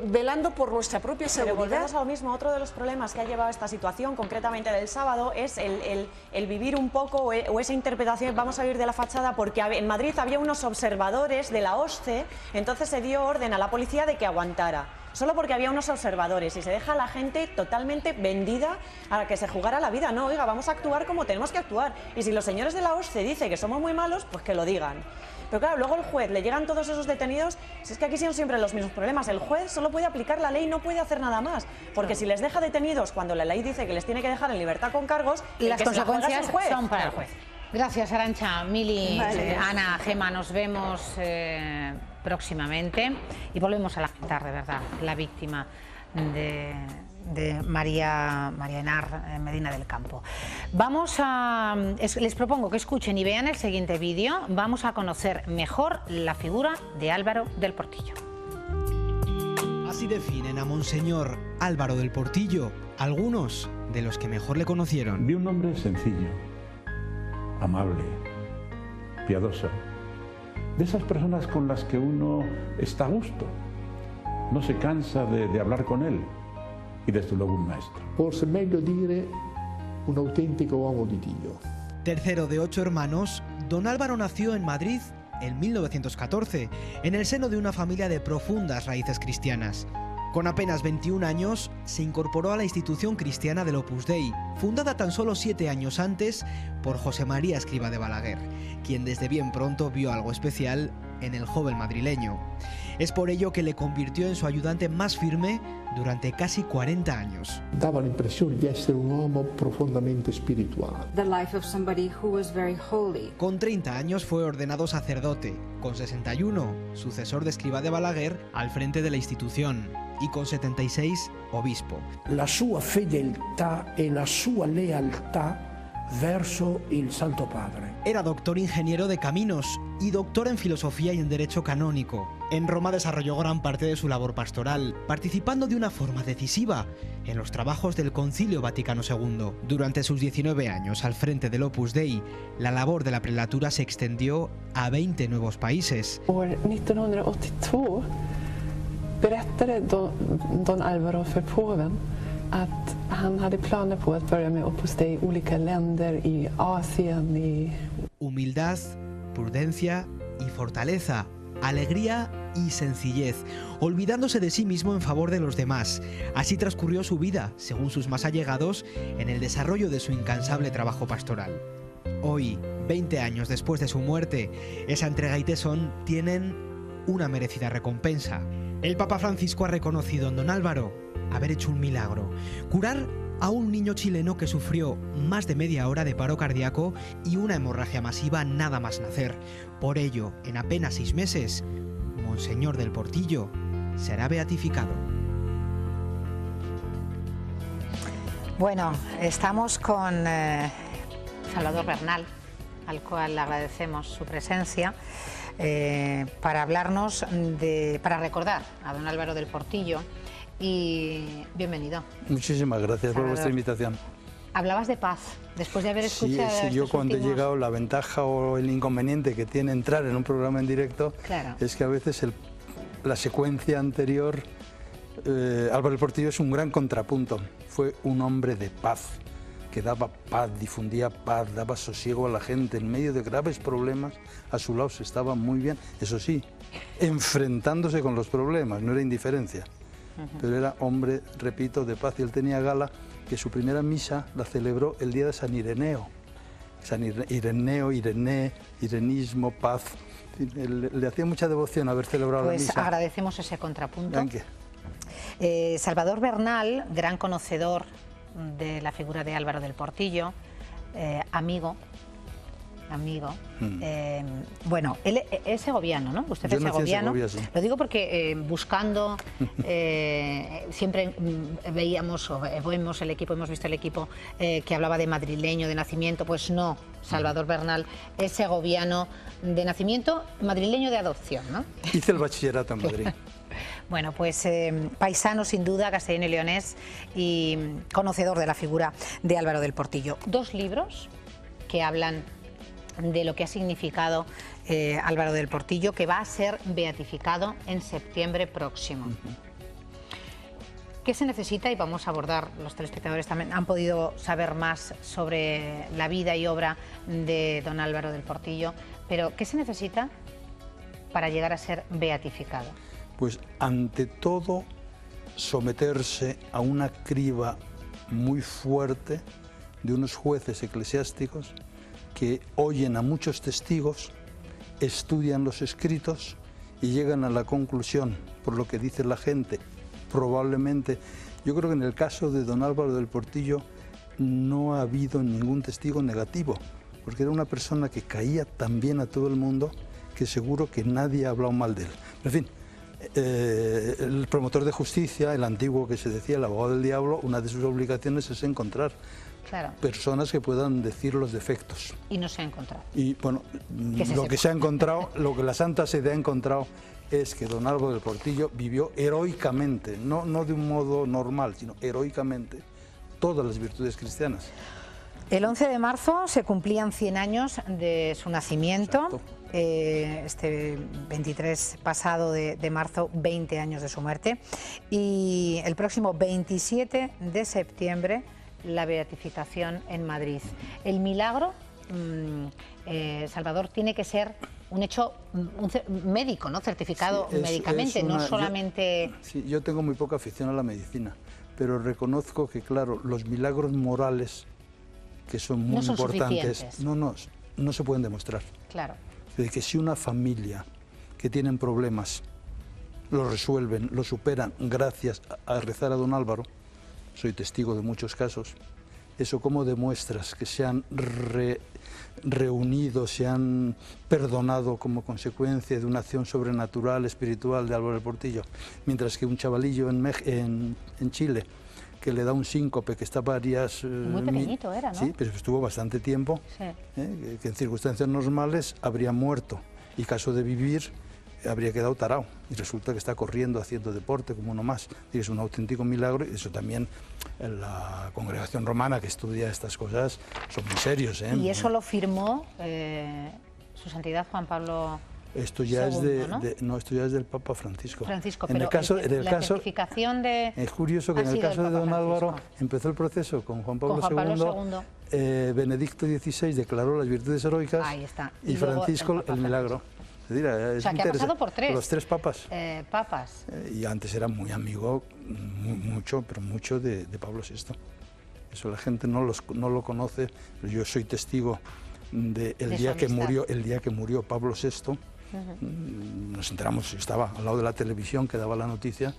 velando por nuestra propia seguridad.
Pero volvemos a lo mismo. Otro de los problemas que ha llevado a esta situación, concretamente del sábado, es el vivir un poco o esa interpretación, vamos a ir de la fachada, porque en Madrid había unos observadores de la OSCE, entonces se dio orden a la policía de que aguantara. Solo porque había unos observadores y se deja a la gente totalmente vendida a que se jugara la vida. No, oiga, vamos a actuar como tenemos que actuar. Y si los señores de la OSCE dicen que somos muy malos, pues que lo digan. Pero claro, luego el juez, le llegan todos esos detenidos, si es que aquí son siempre los mismos problemas. El juez solo puede aplicar la ley, no puede hacer nada más. Porque si les deja detenidos cuando la ley dice que les tiene que dejar en libertad con cargos,
las consecuencias son para el juez. Gracias, Arantxa, Mili, Ana, Gema, nos vemos próximamente y volvemos a lamentar de verdad la víctima de María Enar Medina del Campo. Les propongo que escuchen y vean el siguiente vídeo. Vamos a conocer mejor la figura de Álvaro del Portillo.
Así definen a Monseñor Álvaro del Portillo algunos de los que mejor le conocieron.
Vi un hombre sencillo, amable, piadoso, de esas personas con las que uno está a gusto, no se cansa de hablar con él, y desde luego un maestro.
Forse è meglio dire un auténtico uomo di Dio.
Tercero de 8 hermanos, don Álvaro nació en Madrid en 1914, en el seno de una familia de profundas raíces cristianas. Con apenas 21 años, se incorporó a la institución cristiana del Opus Dei, fundada tan solo 7 años antes por José María Escrivá de Balaguer, quien desde bien pronto vio algo especial en el joven madrileño. Es por ello que le convirtió en su ayudante más firme durante casi 40 años.
Dava l'impressione di essere un uomo profondamente spirituale.
The life of somebody who was very holy.
Con 30 años fue ordenado sacerdote, con 61 sucesor de Escrivá de Balaguer al frente de la institución y con 76 obispo.
La sua fedeltà e la sua lealtà verso il Santo Padre.
Era doctor ingeniero de caminos y doctor en filosofía y en derecho canónico. En Roma desarrolló gran parte de su labor pastoral, participando de una forma decisiva en los trabajos del Concilio Vaticano II. Durante sus 19 años al frente del Opus Dei, la labor de la prelatura se extendió a 20 nuevos países.
År 1982 berättade don Álvaro för påven att han hade planer på att börja med Opus Dei i olika länder i Asien y...
Humildad, prudencia y fortaleza, alegría y sencillez, olvidándose de sí mismo en favor de los demás. Así transcurrió su vida, según sus más allegados, en el desarrollo de su incansable trabajo pastoral. Hoy, 20 años después de su muerte, esa entrega y tesón tienen una merecida recompensa. El Papa Francisco ha reconocido en don Álvaro haber hecho un milagro: curar a un niño chileno que sufrió más de media hora de paro cardíaco y una hemorragia masiva nada más nacer. Por ello, en apenas 6 meses, Monseñor del Portillo será beatificado.
Bueno, estamos con Salvador Bernal, al cual le agradecemos su presencia, para hablarnos para recordar a don Álvaro del Portillo y bienvenido.
Muchísimas gracias por vuestra invitación.
Hablabas de paz, después de haber escuchado...
Sí, yo cuando he llegado, la ventaja o el inconveniente que tiene entrar en un programa en directo es que a veces la secuencia anterior, Álvaro del Portillo es un gran contrapunto, fue un hombre de paz, que daba paz, difundía paz, daba sosiego a la gente en medio de graves problemas, a su lado se estaba muy bien, eso sí, enfrentándose con los problemas, no era indiferencia, pero era hombre, repito, de paz, y él tenía gala que su primera misa la celebró el día de San Ireneo. San Ireneo, Irené, irenismo, paz. Le hacía mucha devoción haber celebrado la misa.
Pues agradecemos ese contrapunto. Salvador Bernal, gran conocedor de la figura de Álvaro del Portillo, amigo. Bueno, él es segoviano, ¿no? Usted es segoviano. Segovia, sí. Lo digo porque buscando, siempre veíamos o vemos el equipo, hemos visto el equipo que hablaba de madrileño de nacimiento, pues no, Salvador Bernal es segoviano de nacimiento, madrileño de adopción, ¿no?
Hice el bachillerato en Madrid.
Bueno, pues paisano sin duda, castellano y leonés y conocedor de la figura de Álvaro del Portillo. 2 libros que hablan de lo que ha significado Álvaro del Portillo, que va a ser beatificado en septiembre próximo. ¿Qué se necesita? Y vamos a abordar, los telespectadores también han podido saber más sobre la vida y obra de don Álvaro del Portillo, pero ¿qué se necesita para llegar a ser beatificado?
Pues ante todo someterse a una criba muy fuerte de unos jueces eclesiásticos que oyen a muchos testigos, estudian los escritos y llegan a la conclusión, por lo que dice la gente, probablemente, yo creo que en el caso de don Álvaro del Portillo no ha habido ningún testigo negativo, porque era una persona que caía tan bien a todo el mundo que seguro que nadie ha hablado mal de él. Pero, en fin, el promotor de justicia, el antiguo que se decía, el abogado del diablo, una de sus obligaciones es encontrar personas que puedan decir los defectos.
Y no se ha encontrado.
Y bueno, lo que se ha encontrado, lo que la Santa Sede ha encontrado es que don Álvaro del Portillo vivió heroicamente, no de un modo normal, sino heroicamente, todas las virtudes cristianas.
El 11 de marzo se cumplían 100 años de su nacimiento. Este 23 pasado de marzo, 20 años de su muerte. Y el próximo 27 de septiembre, la beatificación en Madrid. El milagro, Salvador, tiene que ser un hecho médico, ¿no? Certificado médicamente, no solamente...
Yo tengo muy poca afición a la medicina, pero reconozco que, claro, los milagros morales, que son muy importantes, no se pueden demostrar.
Claro.
De que si una familia que tienen problemas lo resuelven, lo superan gracias a rezar a don Álvaro, soy testigo de muchos casos, eso cómo demuestras que se han reunido, se han perdonado como consecuencia de una acción sobrenatural, espiritual de Álvaro del Portillo, mientras que un chavalillo en Chile que le da un síncope, que está varias...
Muy pequeñito era, ¿no?
Sí, pero estuvo bastante tiempo, que en circunstancias normales habría muerto y caso de vivir habría quedado tarao y resulta que está corriendo, haciendo deporte como uno más. Y es un auténtico milagro y eso también la congregación romana que estudia estas cosas son muy serios.
Y eso lo firmó su santidad Juan Pablo...
Esto ya esto ya es del Papa Francisco.
En el caso, la certificación de...
Es curioso que en el caso de don Álvaro empezó el proceso con Juan Pablo II. Benedicto XVI declaró las virtudes heroicas.
Ahí está.
Y Francisco el milagro.
O sea, que ha pasado por 3.
Los 3 papas.
Papas.
Y antes era muy amigo, mucho de Pablo VI. Eso la gente no lo conoce, pero yo soy testigo del día que murió Pablo VI. Nos enteramos, estaba al lado de la televisión que daba la noticia,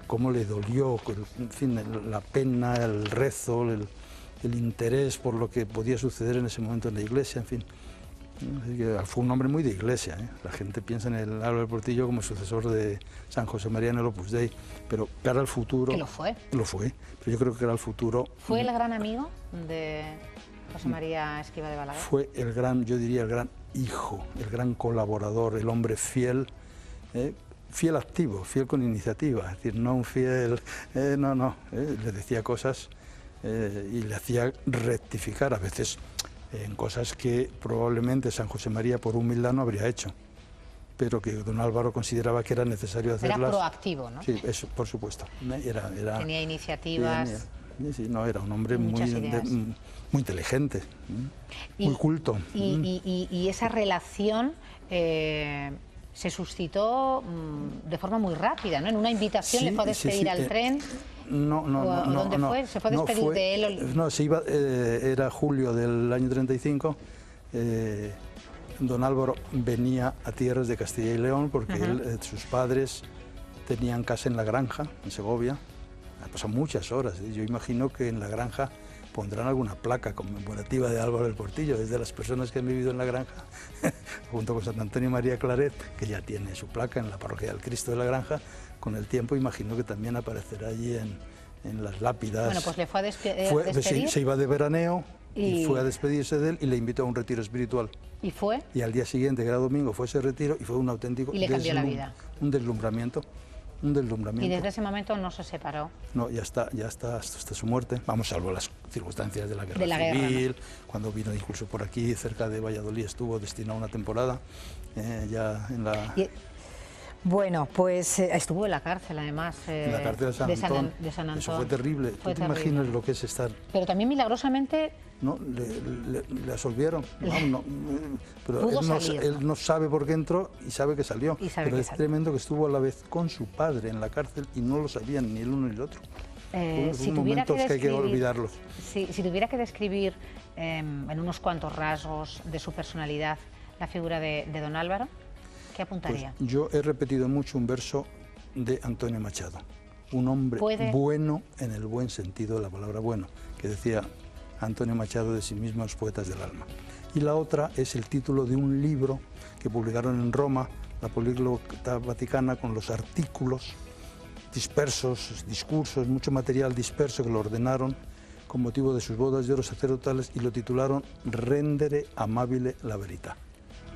cómo le dolió, en fin, la pena, el rezo, el interés por lo que podía suceder en ese momento en la iglesia, en fin. Fue un hombre muy de iglesia, ¿eh? La gente piensa en el Álvaro del Portillo como sucesor de San José María en el Opus Dei, pero cara al futuro...
Que lo fue.
Lo fue, pero yo creo que era el futuro...
¿Fue el gran amigo de José María Escrivá de Balaguer?
Fue el gran, yo diría, el gran hijo, el gran colaborador, el hombre fiel, fiel activo, fiel con iniciativa, es decir, no un fiel, le decía cosas y le hacía rectificar a veces en cosas que probablemente San José María por humildad no habría hecho, pero que don Álvaro consideraba que era necesario hacerlas.
Era proactivo, ¿no?
Sí, eso, por supuesto.
Tenía iniciativas.
Sí, no, era un hombre muy inteligente, muy culto.
Y esa relación se suscitó de forma muy rápida, ¿no? En una invitación le fue a despedir al tren.
No.
¿Dónde fue? ¿Se fue a despedir de él?
No, se iba, era julio del año 35. Don Álvaro venía a tierras de Castilla y León porque sus padres tenían casa en La Granja, en Segovia. Han pasado muchas horas. Yo imagino que en La Granja pondrán alguna placa conmemorativa de Álvaro del Portillo, desde las personas que han vivido en La Granja, junto con San Antonio María Claret, que ya tiene su placa en la parroquia del Cristo de La Granja. Con el tiempo imagino que también aparecerá allí en las lápidas.
Bueno, pues le fue a despedir.
Se iba de veraneo y fue a despedirse de él y le invitó a un retiro espiritual.
¿Y fue?
Y al día siguiente, que era domingo, fue ese retiro y fue un auténtico
y le cambió la vida.
Un deslumbramiento.
Y desde ese momento no se separó.
No, ya está hasta su muerte. Vamos, salvo las circunstancias de la guerra civil, ¿no? Cuando vino incluso por aquí, cerca de Valladolid, estuvo destinado una temporada, ya en la...
Bueno, pues estuvo en la cárcel, además.
En la cárcel de San Antón. Eso fue terrible. ¿Tú te imaginas lo que es estar...?
Pero también milagrosamente...
No, le absolvieron. Pero él no sabe por qué entró y sabe que salió. Pero es tremendo que estuvo a la vez con su padre en la cárcel y no lo sabían ni el uno ni el otro.
Son
momentos que hay que olvidarlos.
Si tuviera que describir en unos cuantos rasgos de su personalidad la figura de don Álvaro, ¿qué apuntaría?
Pues yo he repetido mucho un verso de Antonio Machado, un hombre bueno en el buen sentido de la palabra bueno, que decía Antonio Machado de sí mismo, Los poetas del alma. Y la otra es el título de un libro que publicaron en Roma, la Políglota Vaticana, con los artículos dispersos, discursos, mucho material disperso que lo ordenaron con motivo de sus bodas de oro sacerdotales y lo titularon Rendere amabile la verità,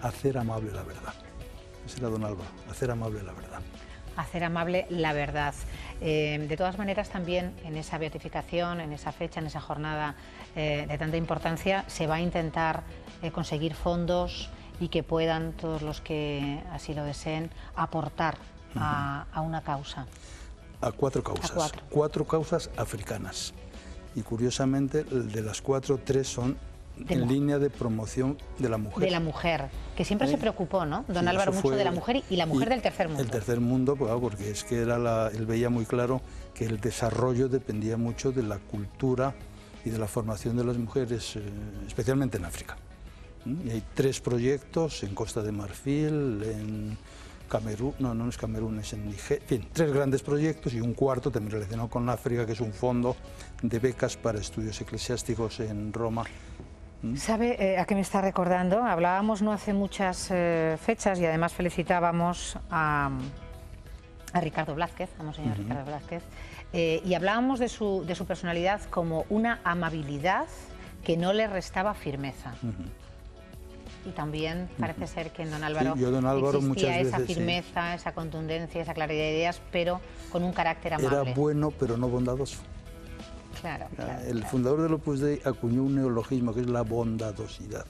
hacer amable la verdad. Ese era don Álvaro, hacer amable la verdad.
Hacer amable la verdad. De todas maneras, también en esa beatificación, en esa fecha, en esa jornada de tanta importancia, se va a intentar conseguir fondos y que puedan todos los que así lo deseen aportar a una causa.
A cuatro causas. Cuatro causas africanas. Y curiosamente, de las cuatro, tres son en línea de promoción de la mujer.
De la mujer, que siempre se preocupó, ¿no? Don Álvaro, mucho de la mujer y la mujer del tercer mundo.
El tercer mundo, pues, porque es que él veía muy claro que el desarrollo dependía mucho de la cultura y de la formación de las mujeres, especialmente en África. Y hay tres proyectos en Costa de Marfil, en Camerún, no es Camerún, es en Nigeria, en fin, tres grandes proyectos y un cuarto también relacionado con África, que es un fondo de becas para estudios eclesiásticos en Roma.
¿Sabe a qué me está recordando? Hablábamos no hace muchas fechas y además felicitábamos a Ricardo Blázquez, a Monseñor Ricardo Blázquez, y hablábamos de su personalidad como una amabilidad que no le restaba firmeza. Y también parece ser que en don Álvaro, existía esa firmeza, esa contundencia, esa claridad de ideas, pero con un carácter amable.
Era bueno, pero no bondadoso.
Claro,
el fundador del Opus Dei acuñó un neologismo que es la bondadosidad.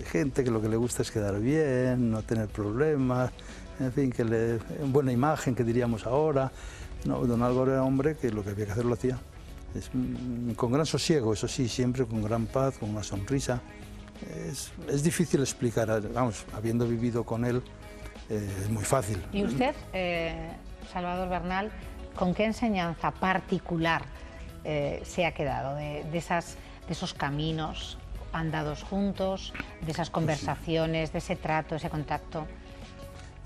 Gente que lo que le gusta es quedar bien, no tener problemas, en fin, que buena imagen, que diríamos ahora. No, don Álvaro era hombre que lo que había que hacer lo hacía. Con gran sosiego, eso sí, siempre con gran paz, con una sonrisa. Es difícil explicar, vamos, habiendo vivido con él, es muy fácil.
¿Y usted, Salvador Bernal, con qué enseñanza particular se ha quedado de esos caminos andados juntos, de esas conversaciones, de ese trato, ese contacto?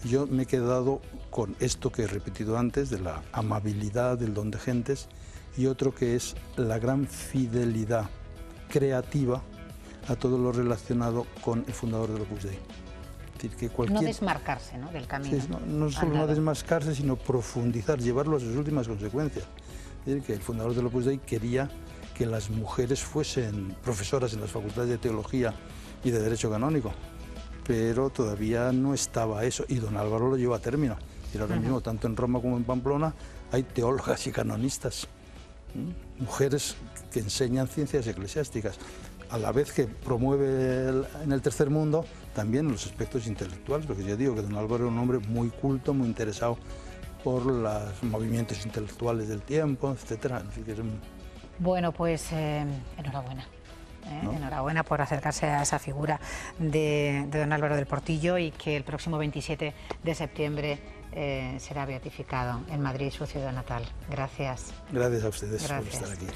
Yo me he quedado con esto que he repetido antes, de la amabilidad, del don de gentes, y otro que es la gran fidelidad creativa a todo lo relacionado con el fundador del Opus Dei. Es decir, que
no desmarcarse, ¿no?, del camino.
Sí, no solo no desmarcarse, sino profundizar, llevarlo a sus últimas consecuencias. Es decir, que el fundador del Opus Dei quería que las mujeres fuesen profesoras en las facultades de Teología y de Derecho Canónico, pero todavía no estaba eso, y don Álvaro lo llevó a término. Y ahora mismo, tanto en Roma como en Pamplona, hay teólogas y canonistas, mujeres que enseñan ciencias eclesiásticas, a la vez que promueve en el tercer mundo también los aspectos intelectuales, porque yo digo que don Álvaro era un hombre muy culto, muy interesado por los movimientos intelectuales del tiempo, etcétera.
Bueno, pues enhorabuena. ¿No? Enhorabuena por acercarse a esa figura de don Álvaro del Portillo, y que el próximo 27 de septiembre será beatificado en Madrid, su ciudad natal. Gracias.
Gracias a ustedes por estar aquí.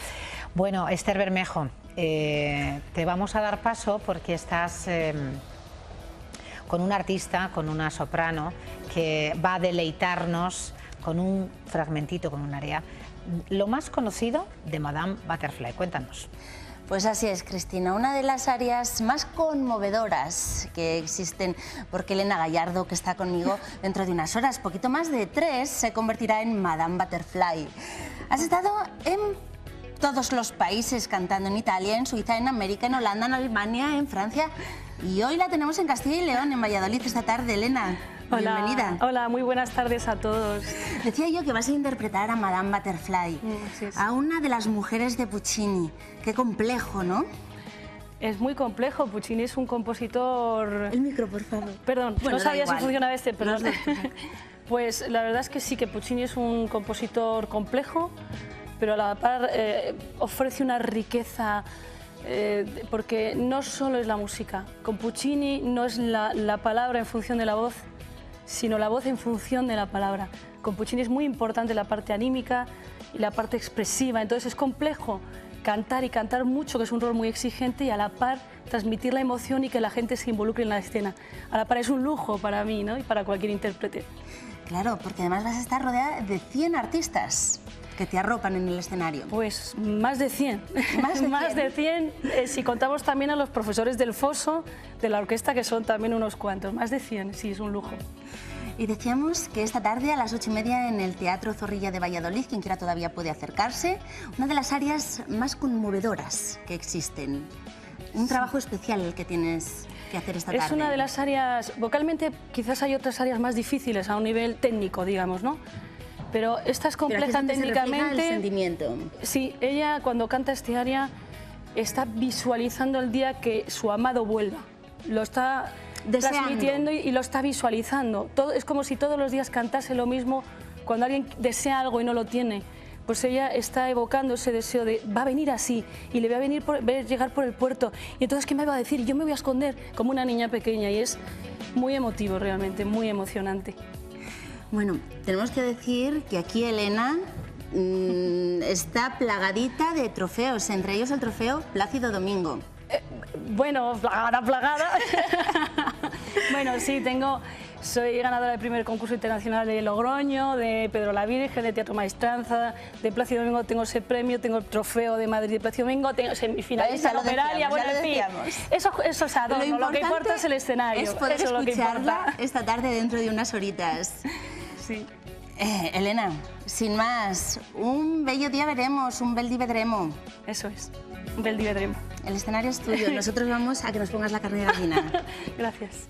Bueno, Esther Bermejo, te vamos a dar paso porque estás con un artista, con una soprano, que va a deleitarnos con un fragmentito, con un aria, lo más conocido de Madame Butterfly. Cuéntanos.
Pues así es, Cristina, una de las áreas más conmovedoras que existen, porque Elena Gallardo, que está conmigo dentro de unas horas, poquito más de 3, se convertirá en Madame Butterfly. Has estado en todos los países cantando, en Italia, en Suiza, en América, en Holanda, en Alemania, en Francia, y hoy la tenemos en Castilla y León, en Valladolid, esta tarde. Elena,
hola,
bienvenida.
Hola, muy buenas tardes a todos.
Decía yo que vas a interpretar a Madame Butterfly, a una de las mujeres de Puccini. Qué complejo, ¿no?
Es muy complejo. Puccini es un compositor...
El micro, por favor.
Perdón,
bueno,
no sabía
si
funcionaba este, pero... Pues la verdad es que sí, que Puccini es un compositor complejo, pero a la par ofrece una riqueza, porque no solo es la música. Con Puccini no es la palabra en función de la voz, sino la voz en función de la palabra. Con Puccini es muy importante la parte anímica y la parte expresiva, entonces es complejo cantar y cantar mucho, que es un rol muy exigente, y a la par transmitir la emoción y que la gente se involucre en la escena. A la par es un lujo para mí, ¿no? Y para cualquier intérprete.
Claro, porque además vas a estar rodeada de 100 artistas que te arropan en el escenario.
Pues más de 100. Más de 100, si contamos también a los profesores del Foso, de la orquesta, que son también unos cuantos. Más de 100, sí, es un lujo.
Y decíamos que esta tarde a las 8:30 en el Teatro Zorrilla de Valladolid, quien quiera todavía puede acercarse, una de las áreas más conmovedoras que existen. Un trabajo especial el que tienes que hacer esta tarde.
Es una de las áreas, vocalmente quizás hay otras áreas más difíciles a un nivel técnico, digamos, ¿no? Pero esta es compleja técnicamente.
El sentimiento.
Sí, ella cuando canta este aria está visualizando el día que su amado vuelva. Lo está transmitiendo y lo está visualizando. Es como si todos los días cantase lo mismo cuando alguien desea algo y no lo tiene. Pues ella está evocando ese deseo de va a venir así y le va a venir llegar por el puerto. Y entonces, ¿qué me va a decir? Yo me voy a esconder como una niña pequeña, y es muy emotivo realmente, muy emocionante.
Bueno, tenemos que decir que aquí Elena está plagadita de trofeos, entre ellos el trofeo Plácido Domingo.
Bueno, plagada. Bueno, sí, soy ganadora del primer concurso internacional de Logroño, de Pedro la Virgen, de Teatro Maestranza, de Plácido Domingo tengo ese premio, tengo el trofeo de Madrid de Plácido Domingo, tengo semifinalista en Operalia, bueno, en fin, eso es adorno, lo que importa es el escenario.
Es poder escucharla esta tarde dentro de unas horitas.
Sí.
Elena, sin más, un bello día veremos, un bel día vedremo.
Eso es, un bel día vedremo.
El escenario es tuyo, nosotros vamos a que nos pongas la carne de gallina.
Gracias.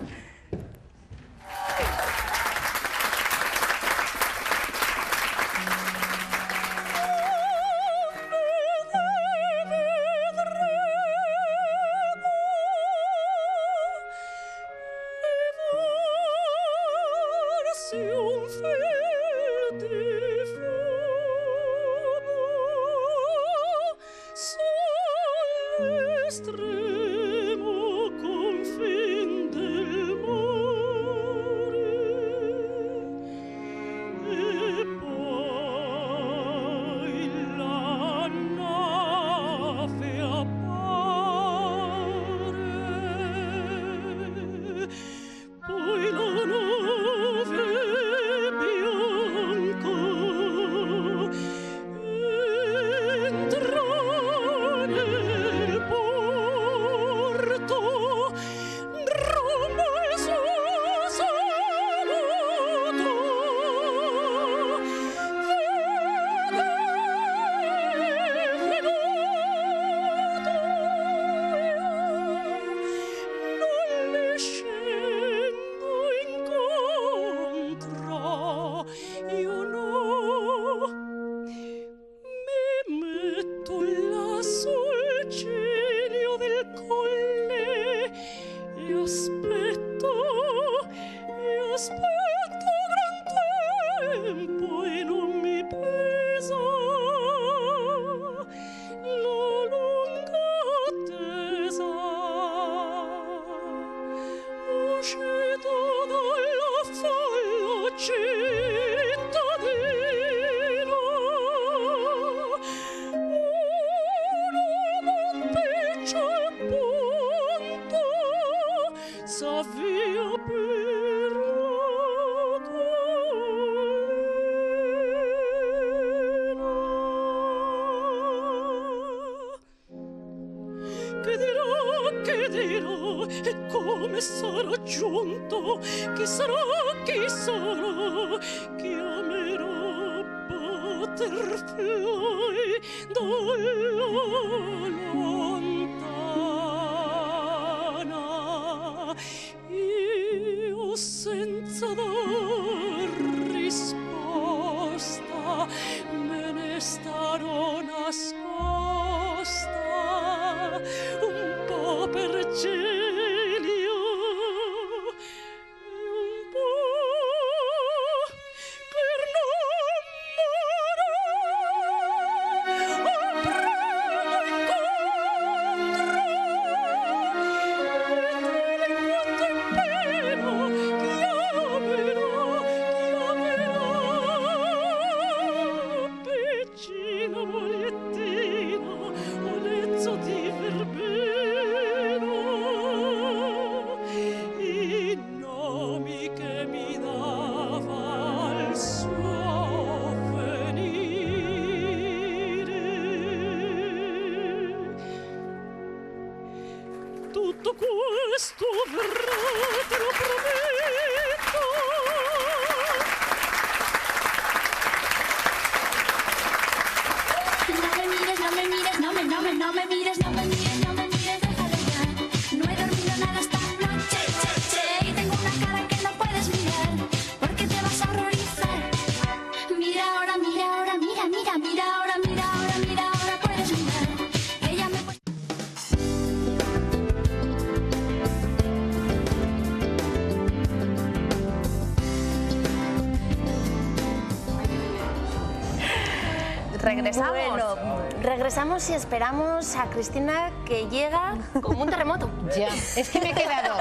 Regresamos. Bueno, regresamos y esperamos a Cristina, que llega como un terremoto.
Ya, es que me he quedado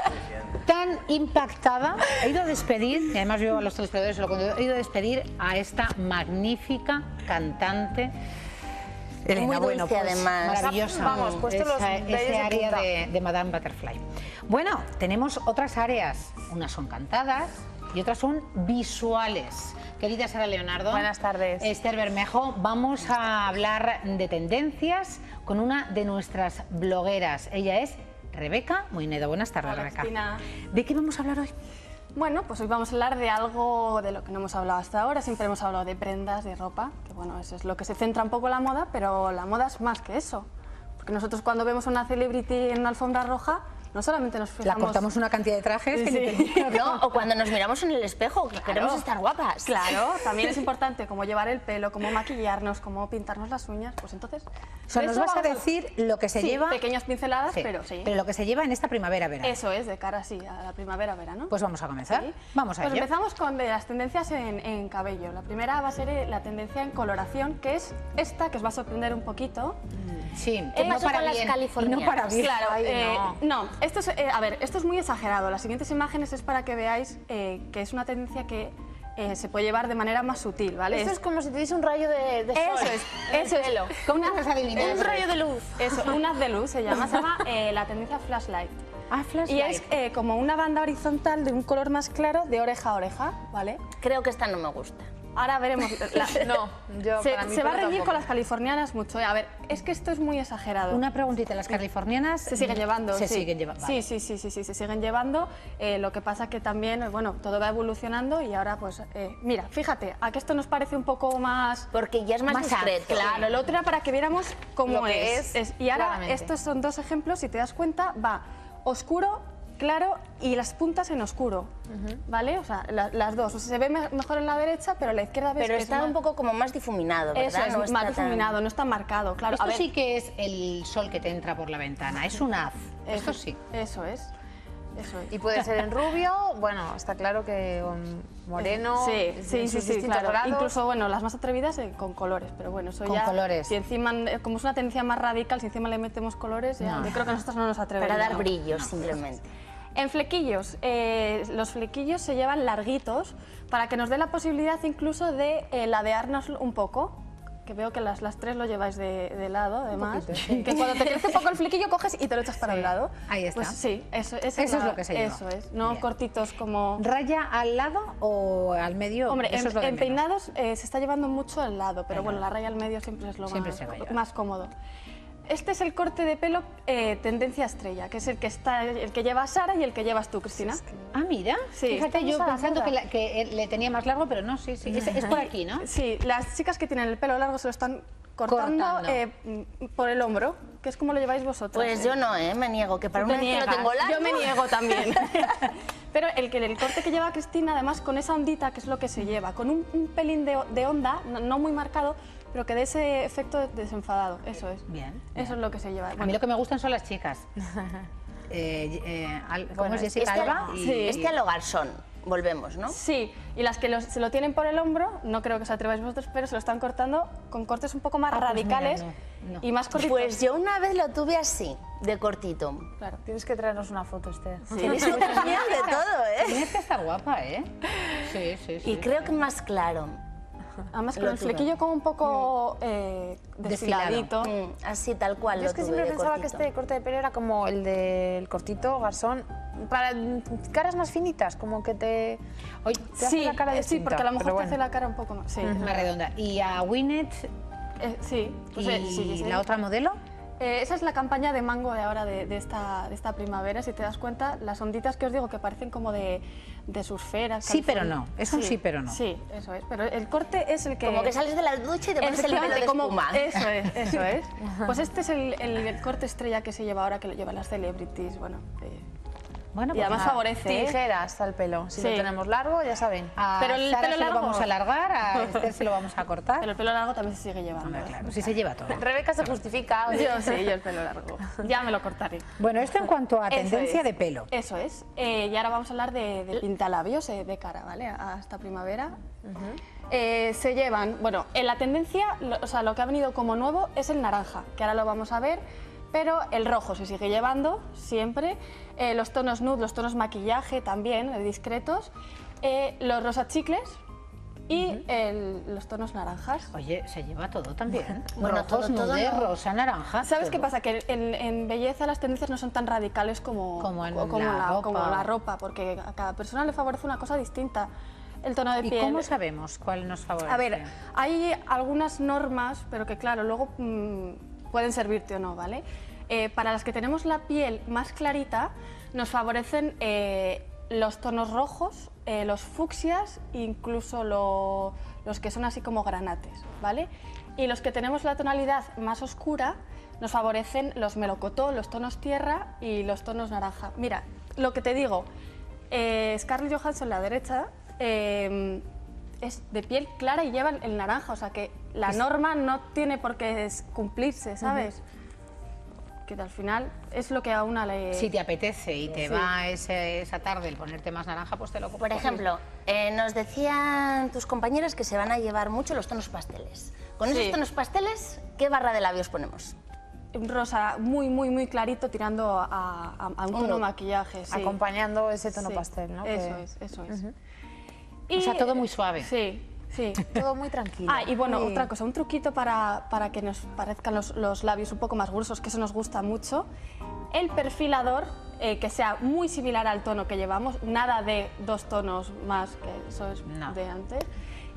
tan impactada. He ido a despedir, y además yo a los telespectadores se lo cuento, he ido a despedir a esta magnífica cantante. Elena,
muy dulce, pues, además.
Maravillosa.
Vamos, puesto
ese área de Madame Butterfly. Bueno, tenemos otras áreas. Unas son cantadas y otras son visuales. Querida Sara Leonardo.
Buenas tardes.
Esther Bermejo, vamos a hablar de tendencias con una de nuestras blogueras. Ella es Rebeca Moinedo. Buenas tardes,
Hola,
Rebeca.
Cristina.
¿De qué vamos a hablar hoy?
Bueno, pues hoy vamos a hablar de algo de lo que no hemos hablado hasta ahora. Siempre hemos hablado de prendas, de ropa, que bueno, eso es lo que se centra un poco la moda, pero la moda es más que eso. Porque nosotros cuando vemos a una celebrity en una alfombra roja, no solamente nos fijamos...
La cortamos una cantidad de trajes que
no, o cuando nos miramos en el espejo, que queremos estar guapas.
Claro, también es importante cómo llevar el pelo, cómo maquillarnos, cómo pintarnos las uñas, pues entonces...
O sea, nos vas a decir lo que se lleva...
pequeñas pinceladas, pero sí.
Pero lo que se lleva en esta primavera-verano.
Eso es, de cara, sí, a la primavera-verano.
Pues vamos a comenzar. Sí. Vamos a ello.
Pues empezamos con las tendencias en cabello. La primera va a ser la tendencia en coloración, que es esta, que os va a sorprender un poquito.
Sí,
¿qué pasó con las californianas?
No para bien.
Claro, no, esto es, a ver, esto es muy exagerado. Las siguientes imágenes es para que veáis que es una tendencia que se puede llevar de manera más sutil, ¿vale?
Esto es como si tuviese un rayo de sol.
Eso es.
Como una un rayo de luz.
Eso, un haz de luz se llama la tendencia flashlight.
Ah, flashlight.
Y es como una banda horizontal de un color más claro de oreja a oreja, ¿vale?
Creo que esta no me gusta.
Ahora veremos.
No, yo para mí
se va a reñir
tampoco.
con las californianas mucho. A ver, es que esto es muy exagerado.
Una preguntita, ¿las californianas
se siguen llevando?
Se siguen llevando.
Sí, sí, se siguen llevando. Lo que pasa que también, bueno, todo va evolucionando y ahora pues, mira, fíjate, a que esto nos parece un poco más...
Porque ya es más discreto.
Claro, el otro era para que viéramos cómo
lo que
es. Y ahora
claramente.
estos son dos ejemplos, si te das cuenta, va oscuro, claro y las puntas en oscuro, ¿vale? O sea, las dos. O sea, se ve mejor en la derecha, pero en la izquierda ves
pero
que
está un poco como más difuminado, ¿verdad?
Eso es,
no
más difuminado, no está marcado, claro.
Esto
A ver,
sí que es el sol que te entra por la ventana, es un haz. Esto sí.
Eso es. Eso es.
Y puede ser en rubio, bueno, está claro que moreno,
sí,
distintos
claro.
grados.
Incluso, bueno, las más atrevidas con colores, pero bueno, eso
Con
ya...
colores.
Si encima, como es una tendencia más radical, si encima le metemos colores, ya, yo creo que nosotros no nos atreveríamos.
Para dar brillo, simplemente.
En flequillos, los flequillos se llevan larguitos para que nos dé la posibilidad incluso de ladearnos un poco. Que veo que las tres lo lleváis de lado, además.
Poquito,
Que cuando te crece un poco el flequillo coges y te lo echas para un lado.
Ahí está.
Pues sí, eso es lo que se lleva. Eso es, no
Bien.
cortitos como...
¿Raya al lado o al medio?
Hombre,
Eso es lo de
en
menos.
peinados se está llevando mucho al lado, pero bueno, la raya al medio siempre es lo
Siempre se va a llevar.
más cómodo. Este es el corte de pelo tendencia estrella, que es el que lleva Sara y el que llevas tú, Cristina.
Ah, mira.
Sí.
Fíjate, yo pensando que le tenía más largo, pero no, sí. Es por aquí, ¿no?
Sí, las chicas que tienen el pelo largo se lo están cortando. Por el hombro, que es como lo lleváis vosotros.
Pues yo no, me niego, que para una vez que lo tengo largo...
Yo me niego también. Pero el corte que lleva Cristina, además, con esa ondita, que es lo que se lleva, con un pelín de onda, no muy marcado, pero que dé ese efecto desenfadado, eso es.
Bien.
Eso es lo que se lleva.
A mí lo que me gustan son las chicas. ¿Cómo es Jessica Alba?
Este a lo garzón, volvemos, ¿no?
Sí, y las que se lo tienen por el hombro, no creo que os atreváis vosotros, pero se lo están cortando con cortes un poco más radicales y más cortitos.
Pues yo una vez lo tuve así, de cortito.
Claro.
Tienes que traernos una foto, Esther.
Tienes que tener de todo, ¿eh?
Tienes que estar guapa, ¿eh? Sí.
Y creo que más claro.
Además con el flequillo como un poco desfiladito.
Así, tal cual.
Yo es que siempre pensaba que este corte de pelo era como el del cortito, garzón, para caras más finitas, como que te hace la cara distinta.
Sí, porque a lo mejor
pero
te hace la cara un poco más,
más redonda. ¿Y a Winnet?
Sí. Pues,
¿Y la otra modelo?
Esa es la campaña de Mango de ahora, de esta primavera. Si te das cuenta, las onditas que os digo que parecen como de surferas.
Sí, pero no. Es un sí, pero no.
Sí, eso es. Pero el corte es el que...
Como que sales de la ducha y te pones el pelo de espuma.
Eso es. Pues este es el corte estrella que se lleva ahora, que lo llevan las celebrities, bueno...
Bueno,
y además favorece.
Tijeras al pelo. Si lo tenemos largo, ya saben.
Pero el pelo largo lo vamos a alargar, a Esther se lo vamos a cortar.
Pero el pelo largo también se sigue llevando.
Hombre, claro, sí se lleva todo.
Rebeca se justifica.
Yo el pelo largo. Ya me lo cortaré.
Bueno, esto en cuanto a tendencia de pelo.
Eso es. Y ahora vamos a hablar de pintalabios de cara, ¿vale? A esta primavera. Se llevan, bueno, en la tendencia, o sea, lo que ha venido como nuevo es el naranja, que ahora lo vamos a ver. Pero el rojo se sigue llevando siempre, los tonos nude, los tonos maquillaje también, discretos, los rosa chicles y los tonos naranjas.
Oye, se lleva todo también.
Bueno,
rojos, nude, rosa, naranja.
¿Sabes qué pasa? Que en belleza las tendencias no son tan radicales como la ropa, porque a cada persona le favorece una cosa distinta. El tono de piel.
¿Y cómo sabemos cuál nos favorece?
A ver, hay algunas normas, pero que claro, luego... pueden servirte o no, ¿vale? Para las que tenemos la piel más clarita, nos favorecen los tonos rojos, los fucsias, incluso los que son así como granates, ¿vale? Y los que tenemos la tonalidad más oscura, nos favorecen los melocotón, los tonos tierra y los tonos naranja. Mira, lo que te digo, Scarlett Johansson, la derecha, es de piel clara y lleva el naranja, o sea que la norma no tiene por qué cumplirse, ¿sabes? Que al final es lo que a una le...
Si te apetece y te va esa tarde el ponerte más naranja, pues te lo compras.
Por ejemplo, nos decían tus compañeras que se van a llevar mucho los tonos pasteles. Con esos tonos pasteles, ¿qué barra de labios ponemos?
Un rosa muy clarito tirando a un tono maquillaje. Sí.
Acompañando ese tono pastel, ¿no?
Eso es.
O sea, todo muy suave.
Sí.
Todo muy tranquilo.
Y bueno, otra cosa, un truquito para que nos parezcan los labios un poco más gruesos, que eso nos gusta mucho. El perfilador, que sea muy similar al tono que llevamos, nada de 2 tonos más, que eso es de antes.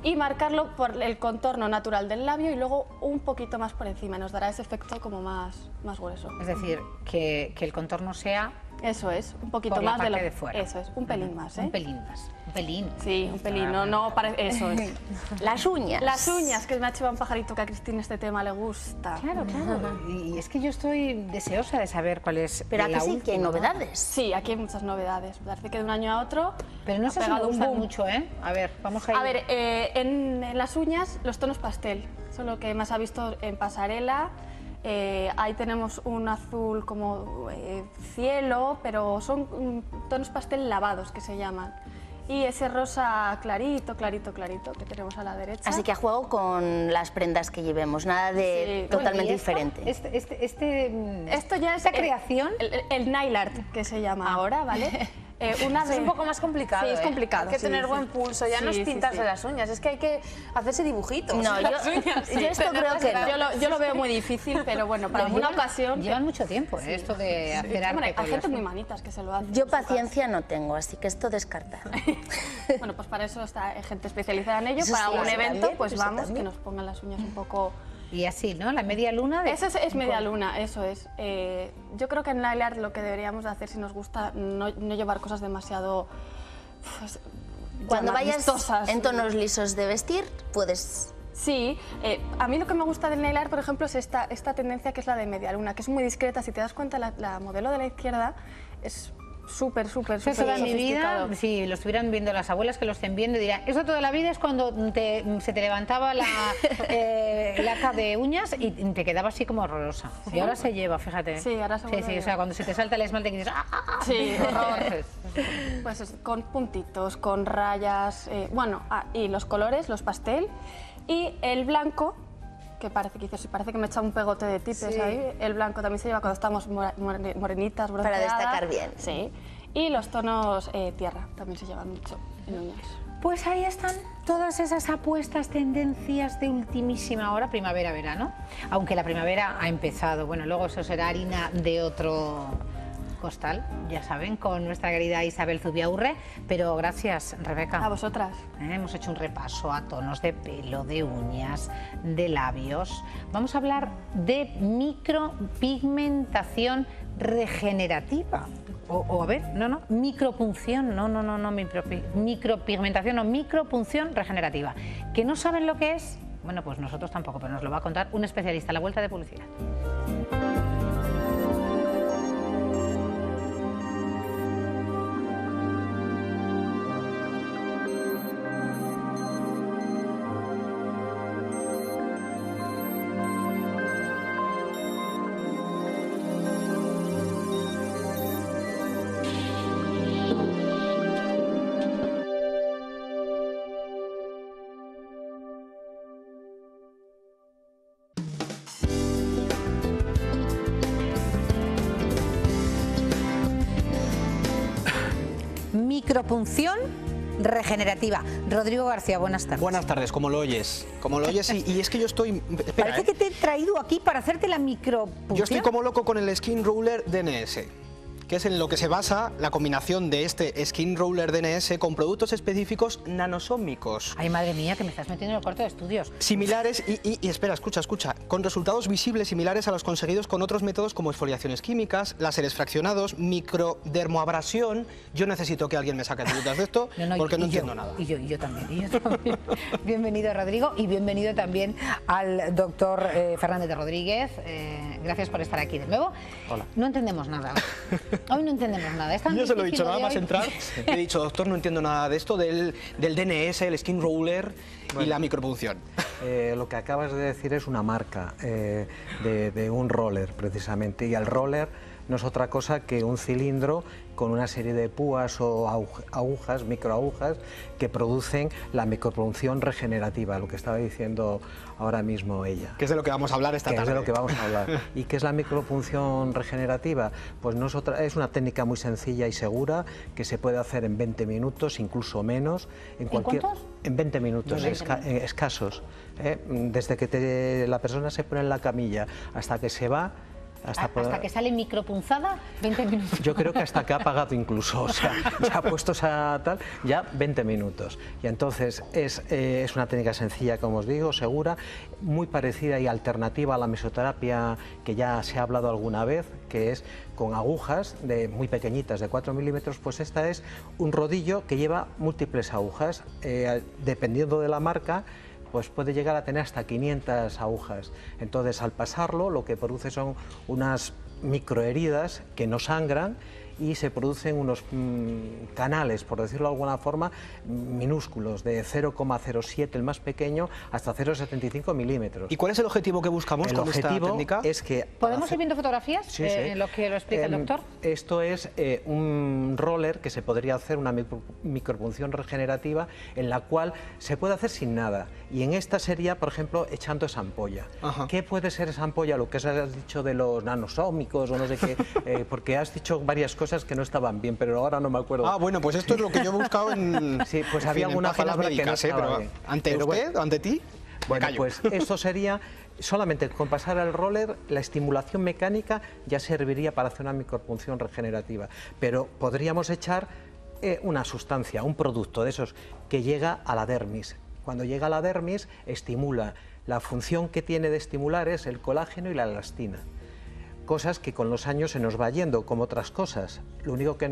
Y marcarlo por el contorno natural del labio y luego un poquito más por encima, nos dará ese efecto como más grueso.
Es decir, que el contorno sea...
Eso es, un poquito
por
más
la parte
de
de fuera.
Eso es, un pelín más, ¿eh?
Un pelín más. Un pelín.
Sí, un pelín, no parece... Eso es.
Las uñas.
Las uñas, que me ha hecho un pajarito que a Cristina este tema le gusta.
Claro. Y es que yo estoy deseosa de saber cuál es.
Pero aquí sí que hay novedades.
Sí, aquí hay muchas novedades. Parece que de un año a otro.
Pero no se me gusta mucho, ¿eh? A ver, vamos a ir.
A ver, en las uñas, los tonos pastel. Son lo que más ha visto en pasarela. Ahí tenemos un azul como cielo, pero son tonos pastel lavados que se llaman. Y ese rosa clarito, clarito, clarito que tenemos a la derecha.
Así que a juego con las prendas que llevemos, nada de totalmente diferente.
Esto ya es
esta creación,
el nail art que se llama ahora, ¿vale?
Es un poco más complicado.
Sí, es complicado.
Hay que tener buen pulso, ya no es pintarse las uñas, es que hay que hacerse dibujitos.
No, yo esto creo que
yo lo veo muy difícil, pero bueno, para alguna ocasión...
Llevan mucho tiempo esto de hacer arte.
Hay gente muy manitas que se lo hace.
Yo paciencia no tengo, así que esto descartado.
Bueno, pues para eso está gente especializada en ello, para un evento, pues vamos, que nos pongan las uñas un poco...
Y así, ¿no? La media luna.
Eso es media luna, eso es. Yo creo que en nail art lo que deberíamos de hacer, si nos gusta, no llevar cosas demasiado...
Cuando vayas en tonos lisos de vestir, puedes...
Sí, a mí lo que me gusta del nail art, por ejemplo, es esta tendencia que es la de media luna, que es muy discreta. Si te das cuenta, la modelo de la izquierda es súper
toda mi vida, si lo estuvieran viendo las abuelas que lo estén viendo, dirán, eso toda la vida es cuando se te levantaba la laca de uñas y te quedaba así como horrorosa. ¿Sí? Y ahora se lleva, fíjate.
Sí, ahora se
o sea, cuando se te salta el esmalte que dices, ¡ah!
Sí, horror. Pues con puntitos, con rayas, y los colores, los pastel, y el blanco, que parece que me echa un pegote de tipes ahí. El blanco también se lleva cuando estamos morenitas, bronceadas.
Para destacar bien.
Sí. Y los tonos tierra también se llevan mucho en uñas.
Pues ahí están todas esas apuestas, tendencias de ultimísima hora, primavera-verano. Aunque la primavera ha empezado, bueno, luego eso será harina de otro costal, ya saben, con nuestra querida Isabel Zubiaurre, pero gracias, Rebeca.
A vosotras.
Hemos hecho un repaso a tonos de pelo, de uñas, de labios. Vamos a hablar de micropigmentación regenerativa. Micropunción, micropigmentación o micropunción regenerativa. ¿Que no saben lo que es? Bueno, pues nosotros tampoco, pero nos lo va a contar un especialista a la vuelta de publicidad. Micropunción regenerativa. Rodrigo García, buenas tardes.
Buenas tardes, ¿cómo lo oyes? Y es que yo estoy... Espera,
parece que te he traído aquí para hacerte la micropunción.
Yo estoy como loco con el Skin Roller DNS, que es en lo que se basa la combinación de este Skin Roller DNS con productos específicos nanosómicos.
Ay, madre mía, que me estás metiendo en el cuarto de estudios.
Similares y espera, escucha, con resultados visibles similares a los conseguidos con otros métodos como exfoliaciones químicas, láseres fraccionados, microdermoabrasión. Yo necesito que alguien me saque dudas de esto porque no entiendo nada.
Y yo también. Bienvenido, Rodrigo, y bienvenido también al doctor Fernández de Rodríguez. Gracias por estar aquí de nuevo.
Hola.
No entendemos nada. Hoy no entendemos nada.
Yo se lo he dicho, nada más entrar. He dicho, doctor, no entiendo nada de esto, del DNS, el Skin Roller y la micropunción.
Lo que acabas de decir es una marca de un roller, precisamente. Y el roller no es otra cosa que un cilindro con una serie de púas o agujas, microagujas, que producen la micropunción regenerativa, lo que estaba diciendo ahora mismo ella.
Que es de lo que vamos a hablar esta tarde.
Es de lo que vamos a hablar. ¿Y qué es la micropunción regenerativa? Pues no es una técnica muy sencilla y segura que se puede hacer en 20 minutos, incluso menos. ¿En cuántos? En 20 minutos, escasos. Desde que la persona se pone en la camilla hasta que se va.
Hasta que sale micropunzada, 20 minutos.
Yo creo que hasta que ha apagado incluso, o sea, ya puestos a tal, ya 20 minutos. Y entonces es una técnica sencilla, como os digo, segura, muy parecida y alternativa a la mesoterapia que ya se ha hablado alguna vez, que es con agujas muy pequeñitas, de 4 milímetros, pues esta es un rodillo que lleva múltiples agujas, dependiendo de la marca, pues puede llegar a tener hasta 500 agujas. Entonces, al pasarlo, lo que produce son unas microheridas que no sangran y se producen unos canales, por decirlo de alguna forma, minúsculos, de 0,07 el más pequeño hasta 0,75 milímetros.
¿Y cuál es el objetivo que buscamos con esta técnica?
Es que
¿podemos ir viendo fotografías?
Sí, sí.
En lo que lo explica el doctor.
Esto es un roller que se podría hacer, una micropunción regenerativa, en la cual se puede hacer sin nada. Y en esta sería, por ejemplo, echando esa ampolla.
Ajá.
¿Qué puede ser esa ampolla? Lo que has dicho de los nanosómicos o no sé qué, porque has dicho varias cosas que no estaban bien, pero ahora no me acuerdo.
Ah, bueno, pues esto es lo que yo he buscado en...
Sí, pues había alguna palabra que no estaba
pero
bien.
¿Ante
Pero
usted?
bueno,
¿Ante ti?
Bueno, pues esto sería, solamente con pasar al roller, la estimulación mecánica ya serviría para hacer una micropunción regenerativa, pero podríamos echar una sustancia, un producto de esos que llega a la dermis. Cuando llega a la dermis, estimula. La función que tiene de estimular es el colágeno y la elastina. Cosas que con los años se nos va yendo, como otras cosas. Lo único que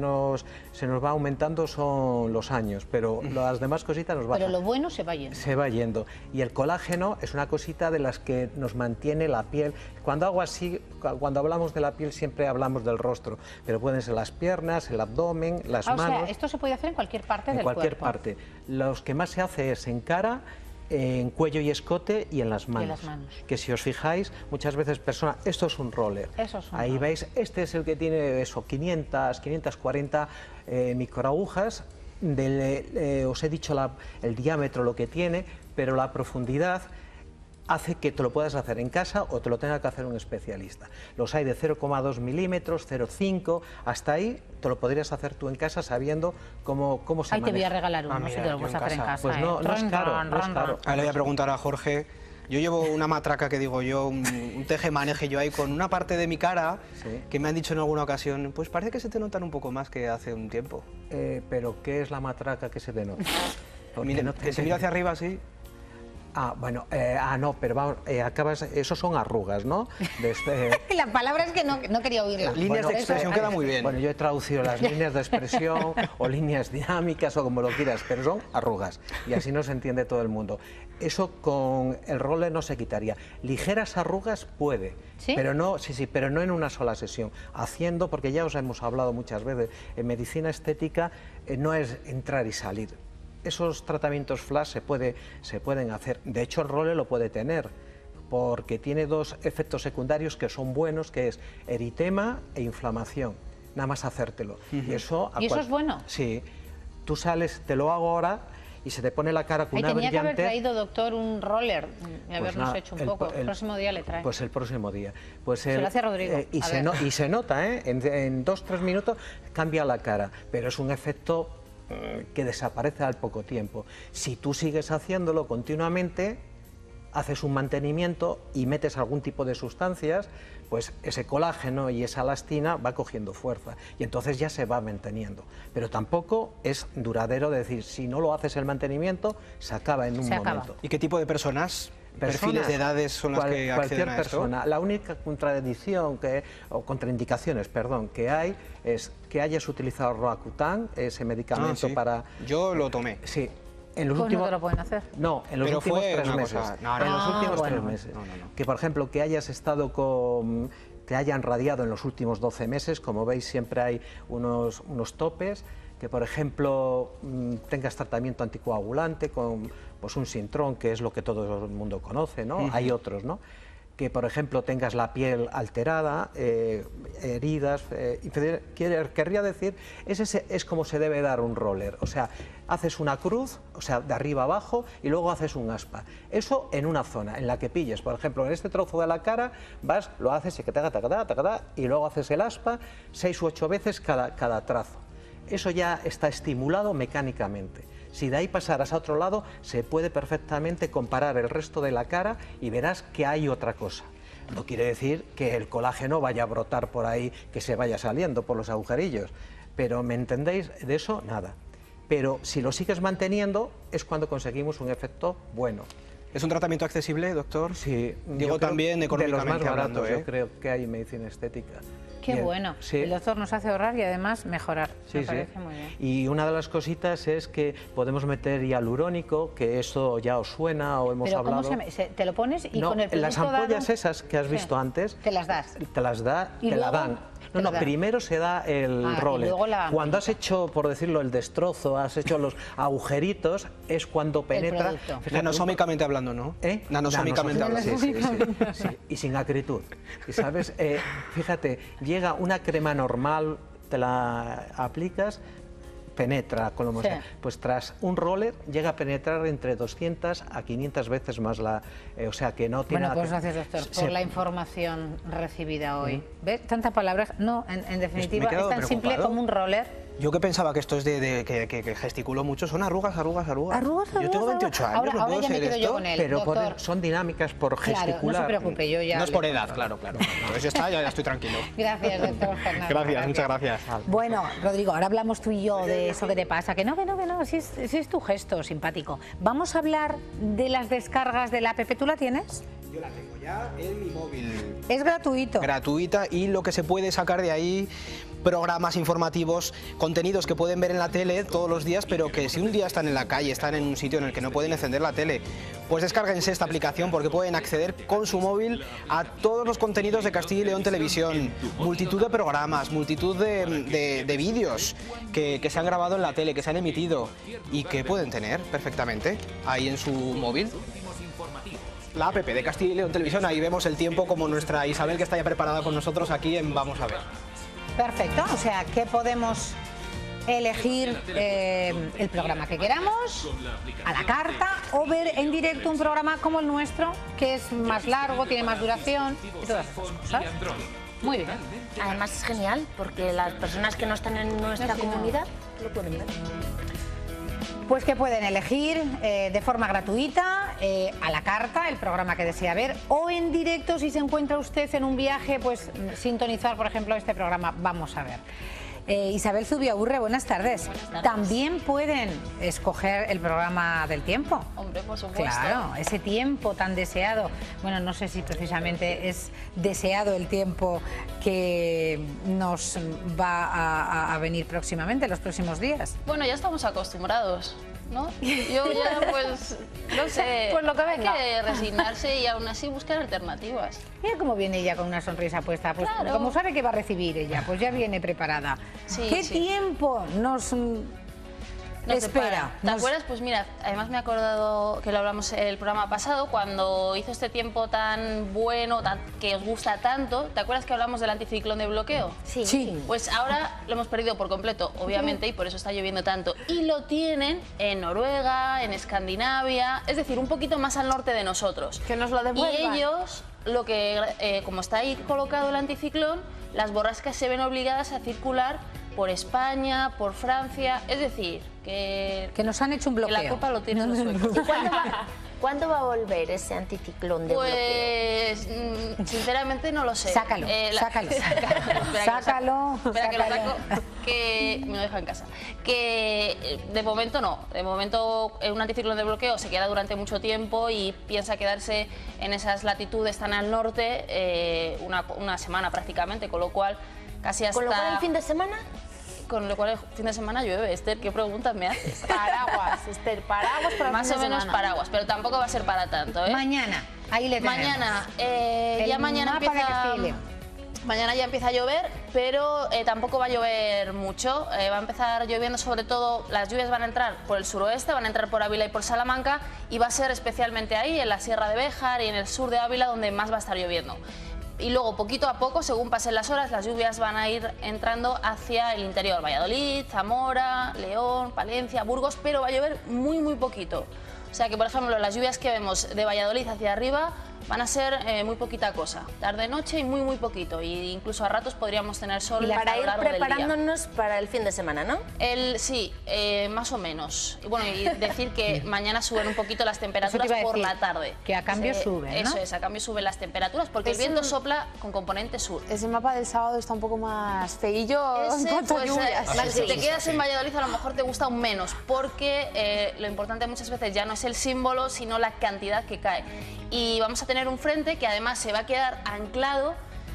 se nos va aumentando son los años, pero las demás cositas nos bajan.
Pero lo bueno se va yendo.
Se va yendo. Y el colágeno es una cosita de las que nos mantiene la piel. Cuando hago así, cuando hablamos de la piel siempre hablamos del rostro, pero pueden ser las piernas, el abdomen, las manos.
O sea, esto se puede hacer en cualquier parte del cuerpo.
En cualquier parte. Los que más se hace es en cara, en cuello y escote y en las manos. Que si os fijáis, muchas veces personas, esto es un roller. Ahí veis, este es el que tiene eso, 540 microagujas. Os he dicho el diámetro, lo que tiene, pero la profundidad hace que te lo puedas hacer en casa o te lo tenga que hacer un especialista. Los hay de 0,2 milímetros, 0,5, hasta ahí te lo podrías hacer tú en casa sabiendo cómo se maneja.
Ahí te voy a regalar uno, si te lo puedes hacer en casa.
Pues no es caro, no es caro.
Ahora le voy a preguntar a Jorge. Yo llevo una matraca que digo yo, un teje-maneje yo ahí con una parte de mi cara que me han dicho en alguna ocasión, pues parece que se te notan un poco más que hace un tiempo.
Pero ¿qué es la matraca que se te nota?
Que se mira hacia arriba así.
Ah, bueno, no, pero vamos, esos son arrugas, ¿no?
La palabra es que no quería oírla.
Líneas de expresión queda muy bien.
Bueno, yo he traducido las líneas de expresión o líneas dinámicas o como lo quieras, pero son arrugas y así no se entiende todo el mundo. Eso con el roller no se quitaría. Ligeras arrugas puede, ¿sí? Pero no, pero no en una sola sesión. Haciendo, porque ya os hemos hablado muchas veces, en medicina estética no es entrar y salir. Esos tratamientos flash se pueden hacer. De hecho, el roller lo puede tener, porque tiene dos efectos secundarios que son buenos, que es eritema e inflamación. Nada más hacértelo.
¿Y eso es bueno?
Sí. Tú sales, te lo hago ahora y se te pone la cara con una brillante...
Tenía que haber traído, doctor, un roller y habernos hecho un poco. El próximo día le trae.
Pues el próximo día. Pues
se lo hace Rodrigo.
Y se nota, ¿eh? En 2-3 minutos cambia la cara, pero es un efecto que desaparece al poco tiempo. Si tú sigues haciéndolo continuamente, haces un mantenimiento y metes algún tipo de sustancias, pues ese colágeno y esa elastina va cogiendo fuerza y entonces ya se va manteniendo. Pero tampoco es duradero de decir, si no lo haces el mantenimiento, se acaba en un momento.
¿Y qué tipo de perfiles de edades son las que acceden
cualquier
a esto?
persona. La única contradicción o contraindicaciones, perdón, que hay es que hayas utilizado Roacutan, ese medicamento para...
Yo lo tomé.
Sí. En los
pues
últimos...
no te lo pueden hacer.
No, en los últimos 3 meses. En los últimos 3 meses. Que por ejemplo, que hayas estado con... te hayan radiado en los últimos 12 meses, como veis siempre hay unos topes, que por ejemplo tengas tratamiento anticoagulante con pues un Sintrón, que es lo que todo el mundo conoce, ¿no? Hay otros, ¿no? Que por ejemplo tengas la piel alterada, heridas, querría decir, es como se debe dar un roller, o sea, haces una cruz, o sea, de arriba abajo, y luego haces un aspa. Eso en una zona en la que pilles, por ejemplo, en este trozo de la cara, vas, lo haces y que y luego haces el aspa 6 u 8 veces cada trazo. Eso ya está estimulado mecánicamente. Si de ahí pasaras a otro lado, se puede perfectamente comparar el resto de la cara y verás que hay otra cosa. No quiere decir que el colágeno vaya a brotar por ahí, que se vaya saliendo por los agujerillos, pero ¿me entendéis? De eso nada. Pero si lo sigues manteniendo es cuando conseguimos un efecto bueno.
¿Es un tratamiento accesible, doctor?
Sí.
Digo también económicamente
de los más
hablando,
baratos, yo creo que hay en medicina estética.
Qué bueno.
Sí.
El doctor nos hace ahorrar y además mejorar. Me parece muy bien.
Y una de las cositas es que podemos meter hialurónico, que eso ya os suena o hemos hablado.
¿Cómo te lo pones y con el producto
las ampollas esas que has visto antes,
te las das.
Te las da, te la dan. No, primero se da el roller.
luego la
Cuando has hecho, por decirlo, el destrozo, has hecho los agujeritos, es cuando penetra.
Nanosómicamente hablando, ¿no? Nanosómicamente hablando.
Sí. Y sin acritud. Y sabes, fíjate, llega una crema normal, te la aplicas, penetra con lo sea. Pues tras un roller llega a penetrar entre 200 a 500 veces más la... o sea que no tiene...
Bueno, pues gracias, doctor, por la información recibida hoy. ¿Ves? Tantas palabras. No, en definitiva, es tan simple como un roller.
Yo que pensaba que esto es que gesticulo mucho, son arrugas. Yo tengo 28 años,
ahora
no puedo
ya me
ser
quedo
esto.
yo con él,
pero son dinámicas por gesticular.
Claro, no se preocupe, yo ya...
No es por edad, claro. Entonces ya está, ya estoy tranquilo.
Gracias, doctor Fernández.
Gracias, muchas gracias.
Bueno, Rodrigo, ahora hablamos tú y yo de eso que te pasa. Que no, si es tu gesto simpático. Vamos a hablar de las descargas de la app. ¿Tú la tienes?
Yo la tengo ya en mi móvil.
Es gratuito.
Gratuita, y lo que se puede sacar de ahí, programas informativos, contenidos que pueden ver en la tele todos los días, pero que si un día están en la calle, están en un sitio en el que no pueden encender la tele, pues descárguense esta aplicación porque pueden acceder con su móvil a todos los contenidos de Castilla y León Televisión, multitud de programas, multitud de vídeos que se han grabado en la tele, que se han emitido y que pueden tener perfectamente ahí en su móvil. La app de Castilla y León Televisión, ahí vemos el tiempo como nuestra Isabel, que está ya preparada con nosotros aquí en Vamos a ver.
Perfecto, o sea que podemos elegir el programa que queramos, a la carta, o ver en directo un programa como el nuestro, que es más largo, tiene más duración y todas esas cosas. Muy bien.
Además es genial, porque las personas que no están en nuestra comunidad lo pueden ver.
Pues que pueden elegir de forma gratuita, a la carta, el programa que desea ver, o en directo, si se encuentra usted en un viaje, pues sintonizar, por ejemplo, este programa Vamos a ver. Isabel Zubiaurre, buenas tardes. También pueden escoger el programa del tiempo.
Hombre, por supuesto.
Claro, ese tiempo tan deseado. Bueno, no sé si precisamente es deseado el tiempo que nos va a venir próximamente, los próximos días.
Bueno, ya estamos acostumbrados, ¿no? Yo ya, pues, no sé,
pues lo que venga.
Hay que resignarse y aún así buscar alternativas.
Mira cómo viene ella con una sonrisa puesta, pues
claro.
Como sabe que va a recibir ella, pues ya viene preparada.
Sí,
¿Qué tiempo nos espera?
¿Te acuerdas? Pues mira, además me he acordado que lo hablamos el programa pasado, cuando hizo este tiempo tan bueno, que os gusta tanto. ¿Te acuerdas que hablamos del anticiclón de bloqueo?
Sí.
Pues ahora lo hemos perdido por completo, obviamente, y por eso está lloviendo tanto. Y lo tienen en Noruega, en Escandinavia, es decir, un poquito más al norte de nosotros.
Que nos lo devuelvan.
Y ellos, como está ahí colocado el anticiclón, las borrascas se ven obligadas a circular por España, por Francia, es decir, que
nos han hecho un bloqueo.
Que la culpa lo tienen los suecos.
¿Cuándo va a volver ese anticiclón de bloqueo?
Pues sinceramente no lo sé.
Sácalo.
Espera que lo saco, que me lo dejo en casa. Que de momento no. De momento un anticiclón de bloqueo se queda durante mucho tiempo y piensa quedarse en esas latitudes tan al norte una semana prácticamente, con lo cual casi hasta...
¿Con lo cual el fin de semana?
Con lo cual el fin de semana llueve. Esther, ¿qué preguntas me haces?
Paraguas, Esther, paraguas para el
Más
fin
o
de
menos
semana.
paraguas, pero tampoco va a ser para tanto, ¿eh?
Mañana, ahí le tenemos.
Mañana, ya mañana
mapa de Castilla y León.
Mañana ya empieza a llover, pero tampoco va a llover mucho. Va a empezar lloviendo, sobre todo, las lluvias van a entrar por el suroeste, van a entrar por Ávila y por Salamanca, y va a ser especialmente ahí, en la Sierra de Béjar y en el sur de Ávila, donde más va a estar lloviendo. Y luego, poquito a poco, según pasen las horas, las lluvias van a ir entrando hacia el interior. Valladolid, Zamora, León, Palencia, Burgos, pero va a llover muy, muy poquito. O sea que, por ejemplo, las lluvias que vemos de Valladolid hacia arriba van a ser muy poquita cosa. Tarde-noche y muy, muy poquito. Y incluso a ratos podríamos tener sol
para
a lo
ir
largo del día.
preparándonos para el fin de semana, ¿no?
Sí, más o menos. Y bueno, y decir que mañana suben un poquito las temperaturas por la tarde.
Que a cambio suben, ¿no?
Eso es, a cambio suben las temperaturas porque el viento sopla con componente sur.
Ese mapa del sábado está un poco más feillo en cuanto a lluvias.
Si te quedas en Valladolid, a lo mejor te gusta aún menos, porque lo importante muchas veces ya no es el símbolo, sino la cantidad que cae. Y vamos a tener un frente que además se va a quedar anclado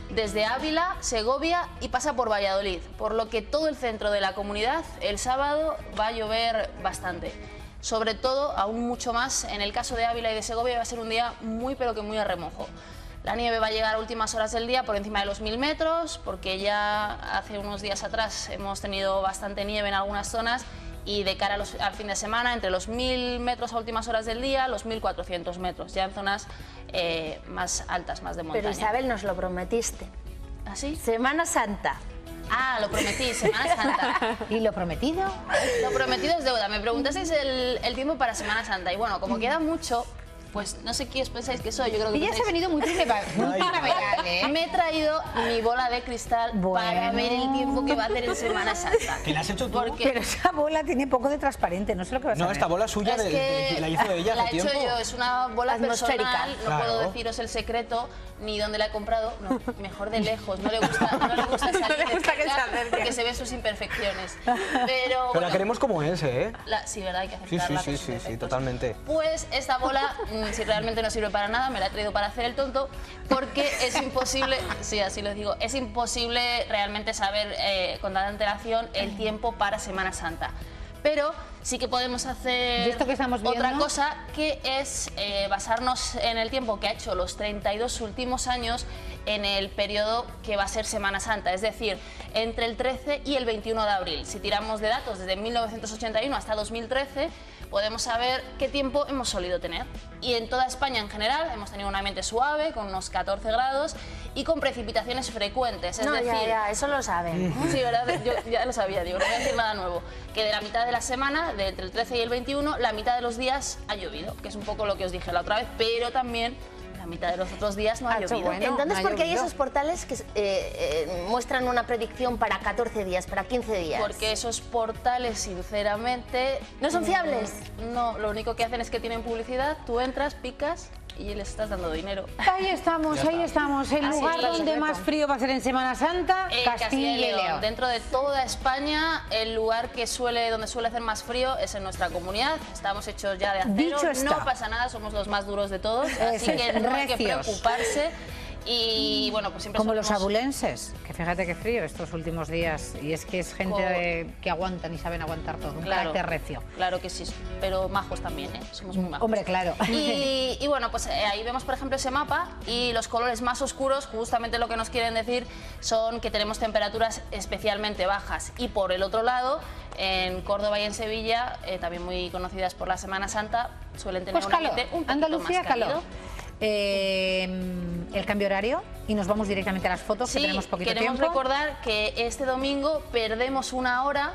desde Ávila, Segovia y pasa por Valladolid, por lo que todo el centro de la comunidad el sábado va a llover bastante. Sobre todo, aún mucho más, en el caso de Ávila y de Segovia va a ser un día muy pero que muy a remojo. La nieve va a llegar a últimas horas del día por encima de los 1000 metros, porque ya hace unos días atrás hemos tenido bastante nieve en algunas zonas, y de cara al fin de semana, entre los 1000 metros a últimas horas del día, los 1400 metros, ya en zonas más altas, más de montaña.
Pero Isabel, nos lo prometiste.
¿Ah, sí?
Semana Santa.
Ah, lo prometí, Semana Santa.
¿Y lo prometido?
Lo prometido es deuda. Me preguntasteis el tiempo para Semana Santa, y bueno, como queda mucho, pues no sé qué os pensáis que soy. Yo creo que
Ella se ha venido muy primaveral, ¿eh?
Me he traído mi bola de cristal para ver el tiempo que va a hacer en Semana Santa.
¿Qué la has hecho tú?
Pero esa bola tiene poco de transparente, no sé lo que vas a
No,
ver.
esta bola suya
Es que
la hizo ella
la
hace
he hecho
tiempo.
yo, es una bola
Atmosférica.
personal, no puedo deciros el secreto ni dónde la he comprado, no, mejor de lejos, no le gusta salir
No le gusta que se
cerca
acerque.
porque se ven sus imperfecciones. Pero
Pero
bueno,
la queremos como es, ¿eh?
sí, verdad, hay que
Sí,
aceptarla.
sí, totalmente.
Pues esta bola, si realmente no sirve para nada, me la he traído para hacer el tonto, porque es imposible, sí, así lo digo, es imposible realmente saber con tanta antelación el tiempo para Semana Santa. Pero sí que podemos hacer
esto que estamos viendo?
otra cosa, que es basarnos en el tiempo que ha hecho los 32 últimos años en el periodo que va a ser Semana Santa, es decir, entre el 13 y el 21 de abril. Si tiramos de datos desde 1981 hasta 2013, podemos saber qué tiempo hemos solido tener. Y en toda España en general hemos tenido un ambiente suave, con unos 14 grados y con precipitaciones frecuentes. Es decir,
ya, eso lo saben.
Sí, ¿verdad? Yo ya lo sabía, digo, no voy a decir nada nuevo. Que de la mitad de la semana, de entre el 13 y el 21, la mitad de los días ha llovido, que es un poco lo que os dije la otra vez, pero también la mitad de los otros días no ha llovido.
Entonces, ¿por qué hay esos portales que muestran una predicción para 14 días, para 15 días?
Porque esos portales, sinceramente...
¿No son fiables?
No, lo único que hacen es que tienen publicidad, tú entras, picas y les estás dando dinero.
Ahí estamos, ahí estamos. El
Así
lugar
está el
donde
secreto.
más frío va a ser en Semana Santa, Castilla y León.
Dentro de toda España, el lugar que donde suele hacer más frío es en nuestra comunidad. Estamos hechos ya de acero,
Dicho está.
no pasa nada, somos los más duros de todos, así que no hay que
Recios.
preocuparse. Y bueno, pues siempre
Como los
solemos-
abulenses, que fíjate qué frío estos últimos días. Y es que es gente que aguantan y saben aguantar todo, un carácter recio.
Claro que sí, pero majos también, ¿eh? Somos muy majos.
Hombre, claro.
Y bueno, pues ahí vemos, por ejemplo, ese mapa, y los colores más oscuros, justamente lo que nos quieren decir son que tenemos temperaturas especialmente bajas. Y por el otro lado, en Córdoba y en Sevilla, también muy conocidas por la Semana Santa, suelen tener
Pues
un
calor,
ambiente un poquito
Andalucía,
más cálido.
calor. El cambio horario, y nos vamos directamente a las fotos, que
Sí,
tenemos poquito
queremos
tiempo.
recordar que este domingo perdemos una hora.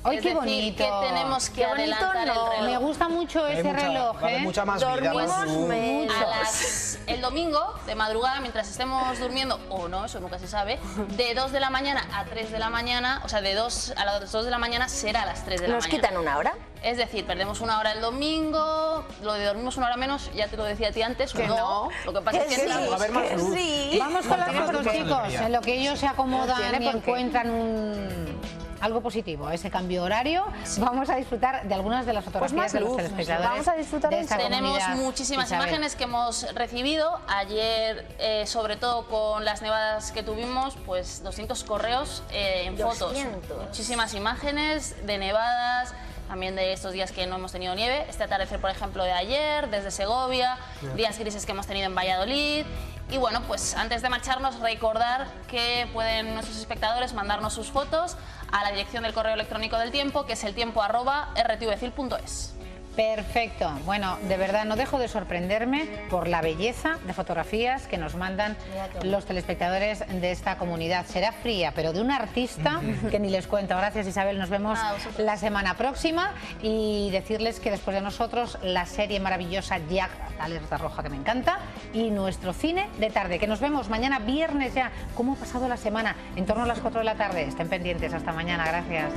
¡Ay,
es
qué
decir,
bonito!
que tenemos que
Qué bonito,
adelantar
no.
el reloj.
Me gusta mucho ese reloj,
va a haber
¿eh?
mucha más vida,
Dormimos
más luz.
el domingo de madrugada, mientras estemos durmiendo, o no, eso nunca se sabe, de 2 de la mañana a 3 de la mañana, o sea, de 2 a las 2 de la mañana será a las 3 de la
¿Nos
mañana.
quitan una hora?
Es decir, perdemos una hora el domingo, lo de dormimos una hora menos, ya te lo decía a ti antes,
Que no.
Lo que pasa es que
sí,
estamos-
va a haber más luz. Sí.
Vamos con las
Tiene
fotos,
por qué.
chicos, en lo que ellos se acomodan
No tiene
y
por qué.
encuentran algo positivo, ese cambio horario. Vamos a disfrutar de algunas de las fotografías
más
de los
luz.
telespectadores.
Vamos a disfrutar
de esta
Tenemos
comunidad,
muchísimas
Isabel.
imágenes que hemos recibido. Ayer, sobre todo con las nevadas que tuvimos, pues 200 correos en
200.
fotos. Muchísimas imágenes de nevadas, también de estos días que no hemos tenido nieve. Este atardecer, por ejemplo, de ayer, desde Segovia, días grises que hemos tenido en Valladolid. Y bueno, pues antes de marcharnos, recordar que pueden nuestros espectadores mandarnos sus fotos a la dirección del correo electrónico del tiempo, que es eltiempo@rtvcil.es.
Perfecto. Bueno, de verdad no dejo de sorprenderme por la belleza de fotografías que nos mandan los telespectadores de esta comunidad. Será fría, pero de un artista que ni les cuento. Gracias, Isabel. Nos vemos la semana próxima, y decirles que después de nosotros la serie maravillosa Jack, Alerta Roja, que me encanta, y nuestro cine de tarde, que nos vemos mañana viernes ya. ¿Cómo ha pasado la semana? En torno a las 4 de la tarde. Estén pendientes. Hasta mañana. Gracias.